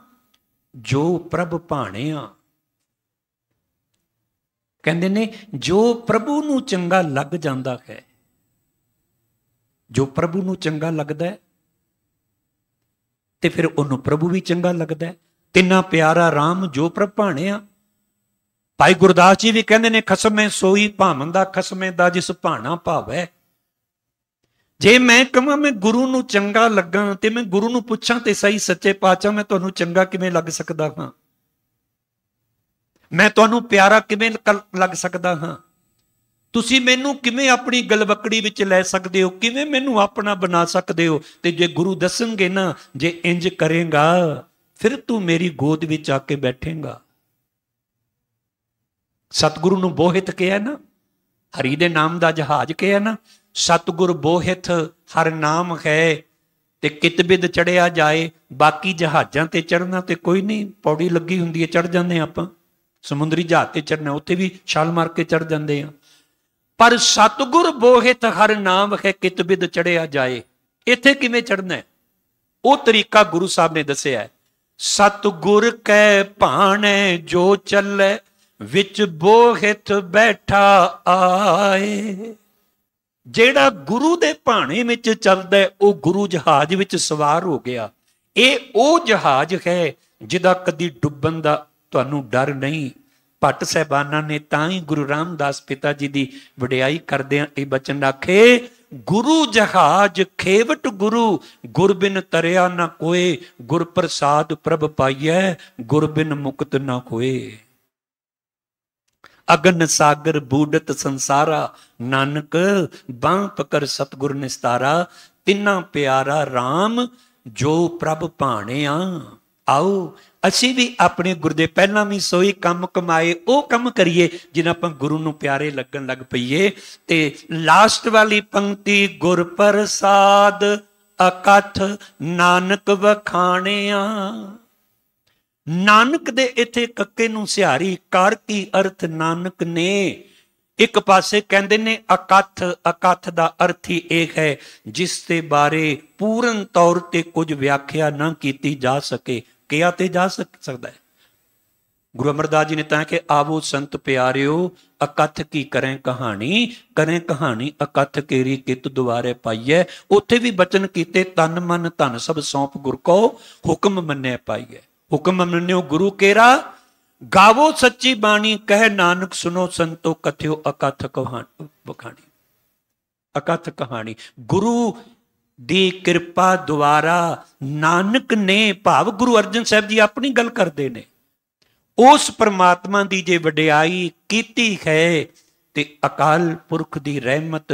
ਜੋ ਪ੍ਰਭ ਭਾਣਿਆ। ਕਹਿੰਦੇ ਨੇ ਜੋ ਪ੍ਰਭੂ ਨੂੰ ਚੰਗਾ ਲੱਗ ਜਾਂਦਾ ਹੈ, ਜੋ ਪ੍ਰਭੂ ਨੂੰ ਚੰਗਾ ਲੱਗਦਾ ਹੈ ਤੇ ਫਿਰ ਉਹਨੂੰ ਪ੍ਰਭੂ ਵੀ ਚੰਗਾ ਲੱਗਦਾ ਹੈ। ਤਿੰਨਾ ਪਿਆਰਾ ਰਾਮ ਜੋ ਪ੍ਰਭ ਭਾਣਿਆ। ਭਾਈ ਗੁਰਦਾਸ ਜੀ ਵੀ ਕਹਿੰਦੇ ਨੇ, ਖਸਮੇ ਸੋਈ ਭਾਵੰਦਾ ਖਸਮੇ ਦਾ ਜਿਸ ਭਾਣਾ ਭਾਵੈ। ਜੇ ਮੈਂ ਕਹਾਂ ਮੈਂ ਗੁਰੂ ਨੂੰ ਚੰਗਾ ਲੱਗਾ ਤੇ ਮੈਂ ਗੁਰੂ ਨੂੰ ਪੁੱਛਾਂ ਤੇ ਸਹੀ ਸੱਚੇ ਪਾਤਸ਼ਾਹ ਮੈਂ ਤੁਹਾਨੂੰ ਚੰਗਾ ਕਿਵੇਂ ਲੱਗ ਸਕਦਾ ਹਾਂ, ਮੈਂ ਤੁਹਾਨੂੰ ਪਿਆਰਾ ਕਿਵੇਂ ਲੱਗ ਸਕਦਾ ਹਾਂ, ਤੁਸੀਂ ਮੈਨੂੰ ਕਿਵੇਂ ਆਪਣੀ ਗਲਵਕੜੀ ਵਿੱਚ ਲੈ ਸਕਦੇ ਹੋ, ਕਿਵੇਂ ਮੈਨੂੰ ਆਪਣਾ ਬਣਾ ਸਕਦੇ ਹੋ। ਤੇ ਜੇ ਗੁਰੂ ਦੱਸਣਗੇ ਨਾ, ਜੇ ਇੰਜ ਕਰੇਗਾ ਫਿਰ ਤੂੰ ਮੇਰੀ ਗੋਦ ਵਿੱਚ ਆ ਕੇ ਬੈਠੇਗਾ। ਸਤਿਗੁਰੂ ਨੂੰ ਬੋਹਿਤ ਕਿਹਾ ਨਾ, ਹਰੀ ਦੇ ਨਾਮ ਦਾ ਜਹਾਜ਼ ਕਿਹਾ ਨਾ, ਸਤਿਗੁਰ ਬੋਹਿਤ ਹਰ ਨਾਮ ਹੈ ਤੇ ਕਿਤਬਿਦ ਚੜਿਆ ਜਾਏ। ਬਾਕੀ ਜਹਾਜ਼ਾਂ ਤੇ ਚੜਨਾ ਤੇ ਕੋਈ ਨਹੀਂ, ਪੌੜੀ ਲੱਗੀ ਹੁੰਦੀ ਹੈ, ਚੜ ਜਾਂਦੇ ਆਪਾਂ। ਸਮੁੰਦਰੀ ਜਹਾਜ਼ ਤੇ ਚੜਨਾ, ਉੱਥੇ ਵੀ ਛਾਲ ਮਾਰ ਕੇ ਚੜ ਜਾਂਦੇ ਆ। ਪਰ ਸਤਿਗੁਰ ਬੋਹਿਤ ਹਰ ਨਾਮ ਹੈ ਕਿਤਬਿਦ ਚੜਿਆ ਜਾਏ, ਇੱਥੇ ਕਿਵੇਂ ਚੜਨਾ? ਉਹ ਤਰੀਕਾ ਗੁਰੂ ਸਾਹਿਬ ਨੇ ਦੱਸਿਆ ਹੈ। ਸਤਿਗੁਰ ਕੈ ਭਾਣੈ ਜੋ ਚੱਲੇ ਵਿੱਚ ਬੋਹਿਤ ਬੈਠਾ ਆਏ। ਜਿਹੜਾ ਗੁਰੂ ਦੇ ਭਾਣੇ ਵਿੱਚ ਚੱਲਦਾ ਉਹ ਗੁਰੂ ਜਹਾਜ਼ ਵਿੱਚ ਸਵਾਰ ਹੋ ਗਿਆ। ਇਹ ਉਹ ਜਹਾਜ਼ ਹੈ ਜਿਹਦਾ ਕਦੀ ਡੁੱਬਣ ਦਾ ਤੁਹਾਨੂੰ ਡਰ ਨਹੀਂ। ਭੱਟ ਸਾਹਿਬਾਨਾਂ ਨੇ ਤਾਂ ਹੀ ਗੁਰੂ ਰਾਮਦਾਸ ਪਿਤਾ ਜੀ ਦੀ ਵਡਿਆਈ ਕਰਦਿਆਂ ਇਹ ਬਚਨ ਆਖੇ, ਗੁਰੂ ਜਹਾਜ਼ ਖੇਵਟ ਗੁਰੂ ਗੁਰ ਬਿਨ ਤਰਿਆ ਨਾ ਕੋਏ, ਗੁਰ ਪ੍ਰਸਾਦ ਪ੍ਰਭ ਪਾਈਐ ਗੁਰ ਬਿਨ ਮੁਕਤ ਨਾ ਹੋਏ। ਅਗਨ ਸਾਗਰ ਬੂਡਤ ਸੰਸਾਰਾ, ਨਾਨਕ ਬਾਂਹ ਪਕੜ ਸਤਿਗੁਰ ਨਿਸਤਾਰਾ। ਤਿੰਨਾ ਪਿਆਰਾ ਰਾਮ ਜੋ ਪ੍ਰਭ ਭਾਣਿਆ। ਆਓ ਅਸੀਂ ਵੀ ਆਪਣੇ ਗੁਰ ਦੇ ਪਹਿਲਾਂ ਵੀ ਸੋਈ ਕੰਮ ਕਮਾਏ, ਉਹ ਕੰਮ ਕਰੀਏ ਜਿਹਨਾਂ ਆਪਾਂ ਗੁਰੂ ਨੂੰ ਪਿਆਰੇ ਲੱਗਣ ਲੱਗ ਪਈਏ। ਤੇ ਲਾਸਟ ਵਾਲੀ ਪੰਕਤੀ, ਗੁਰ ਪ੍ਰਸਾਦ ਅਕਥ ਨਾਨਕ ਵਖਾਣਿਆ। ਨਾਨਕ ਦੇ ਇੱਥੇ ਕੱਕੇ ਨੂੰ ਸਿਹਾਰੀ ਕਰ ਕੀ ਅਰਥ ਨਾਨਕ ਨੇ। ਇੱਕ ਪਾਸੇ ਕਹਿੰਦੇ ਨੇ ਅਕਥ, ਅਕਥ ਦਾ ਅਰਥ ਹੀ ਇਹ ਹੈ ਜਿਸ ਦੇ ਬਾਰੇ ਪੂਰਨ ਤੌਰ ਤੇ ਕੁਝ ਵਿਆਖਿਆ ਨਾ ਕੀਤੀ ਜਾ ਸਕੇ। ਕਿਹਾ ਤੇ ਜਾ ਸਕਦਾ ਹੈ। ਗੁਰੂ ਅਮਰਦਾਸ ਜੀ ਨੇ ਤਾਂ ਕਿ ਆਵੋ ਸੰਤ ਪਿਆਰਿਓ ਅਕਥ ਕੀ ਕਰੇ ਕਹਾਣੀ, ਕਰੇ ਕਹਾਣੀ ਅਕਥ ਕੇਰੀ ਕਿਤ ਦੁਆਰੇ ਪਾਈਐ। ਉੱਥੇ ਵੀ ਬਚਨ ਕੀਤੇ, ਤਨ ਮਨ ਧਨ ਸਭ ਸੌਂਪ ਗੁਰ ਕੋ ਹੁਕਮ ਮੰਨਿਆ ਪਾਈਐ। ਹੁਕਮ ਮੰਨਿਓ ਗੁਰੂ ਕੇਰਾ, ਗਾਵੋ ਸੱਚੀ ਬਾਣੀ ਕਹਿ ਨਾਨਕ ਸੁਨੋ ਸੰਤੋ ਕਥਿਓ ਅਕਥ ਕਹਾਣੀ। ਅਕਥ ਕਹਾਣੀ ਗੁਰੂ ਦੀ ਕਿਰਪਾ ਦੁਆਰਾ ਨਾਨਕ ਨੇ, ਭਾਵ ਗੁਰੂ ਅਰਜਨ ਸਾਹਿਬ ਜੀ ਆਪਣੀ ਗੱਲ ਕਰਦੇ ਨੇ, ਉਸ ਪਰਮਾਤਮਾ ਦੀ ਜੇ ਵਡਿਆਈ ਕੀਤੀ ਹੈ ਤੇ ਅਕਾਲ ਪੁਰਖ ਦੀ ਰਹਿਮਤ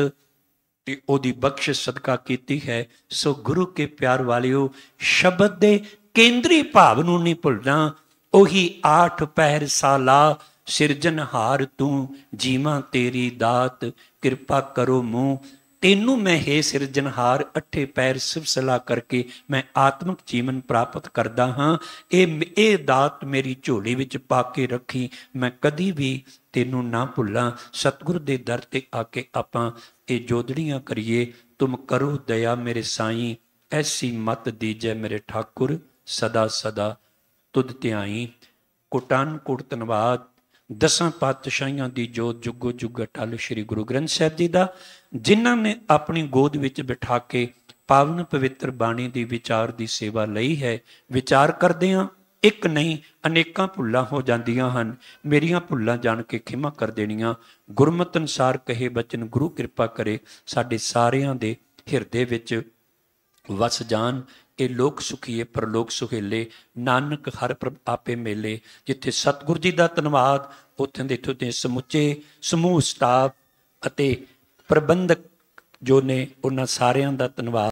ਤੇ ਉਹਦੀ ਬਖਸ਼ਿਸ਼ ਸਦਕਾ ਕੀਤੀ ਹੈ। ਸੋ ਗੁਰੂ ਕੇ ਪਿਆਰ ਵਾਲਿਓ, ਸ਼ਬਦ ਦੇ ਕੇਂਦਰੀ ਭਾਵ ਨੂੰ ਨਹੀਂ ਭੁੱਲਣਾ। ਉਹੀ 8 ਪਹਿਰ ਸਾਲਾ ਸਿਰਜਨਹਾਰ ਤੂੰ, ਜੀਵਾਂ ਤੇਰੀ ਦਾਤ ਕਿਰਪਾ ਕਰੋ ਮੂੰਹ। ਤੈਨੂੰ ਮੈਂ ਹੈ ਸਿਰਜਨਹਾਰ 8 ਪੈਰ ਸਿਫਤਸਲਾ ਕਰਕੇ ਮੈਂ ਆਤਮਿਕ ਜੀਵਨ ਪ੍ਰਾਪਤ ਕਰਦਾ ਹਾਂ। ਇਹ ਦਾਤ ਮੇਰੀ ਝੋਲੀ ਵਿੱਚ ਪਾ ਕੇ ਰੱਖੀ, ਮੈਂ ਕਦੀ ਵੀ ਤੈਨੂੰ ਨਾ ਭੁੱਲਾਂ। ਸਤਿਗੁਰ ਦੇ ਦਰ ਤੇ ਆ ਕੇ ਆਪਾਂ ਇਹ ਜੋਦੜੀਆਂ ਕਰੀਏ। ਤੁਮ ਕਰੋ ਦਇਆ ਮੇਰੇ ਸਾਈਂ, ਐਸੀ ਮਤ ਦੀਜੈ ਮੇਰੇ ਠਾਕੁਰ, ਸਦਾ ਸਦਾ ਤੁਧ ਧਿਆਈ। ਕੋਟਾਨ ਕੋਟ ਧੰਨਵਾਦ ਦਸਾਂ ਪਾਤਸ਼ਾਹੀਆਂ ਦੀ ਜੋਤ ਜੁਗੋ ਜੁਗ ਅਟਲ ਸ੍ਰੀ ਗੁਰੂ ਗ੍ਰੰਥ ਸਾਹਿਬ ਜੀ ਦਾ, ਜਿਨ੍ਹਾਂ ਨੇ ਆਪਣੀ ਗੋਦ ਵਿੱਚ ਬਿਠਾ ਕੇ ਪਾਵਨ ਪਵਿੱਤਰ ਬਾਣੀ ਦੀ ਵਿਚਾਰ ਦੀ ਸੇਵਾ ਲਈ ਹੈ। ਵਿਚਾਰ ਕਰਦੇ ਹਾਂ, ਇੱਕ ਨਹੀਂ ਅਨੇਕਾਂ ਭੁੱਲਾਂ ਹੋ ਜਾਂਦੀਆਂ ਹਨ। ਮੇਰੀਆਂ ਭੁੱਲਾਂ ਜਾਣ ਕੇ ਖਿਮਾ ਕਰ ਦੇਣੀਆਂ। ਗੁਰਮਤਿ ਅਨੁਸਾਰ ਕਹੇ ਬਚਨ ਗੁਰੂ ਕਿਰਪਾ ਕਰੇ ਸਾਡੇ ਸਾਰਿਆਂ ਦੇ ਹਿਰਦੇ ਵਿੱਚ ਵਸ ਜਾਣ। ਇਹ ਲੋਕ ਸੁਖੀਏ ਪਰਲੋਕ ਸੁਹੇਲੇ, ਨਾਨਕ ਹਰ ਪ੍ਰਭ ਆਪੇ ਮੇਲੇ। ਜਿੱਥੇ ਸਤਿਗੁਰ ਜੀ ਦਾ ਧੰਨਵਾਦ, ਉੱਥੇ ਦੇ ਇੱਥੋਂ ਦੇ ਸਮੁੱਚੇ ਸਮੂਹ ਸਟਾਫ ਅਤੇ ਪ੍ਰਬੰਧਕ ਜੋ ਨੇ, ਉਹਨਾਂ ਸਾਰਿਆਂ ਦਾ ਧੰਨਵਾਦ।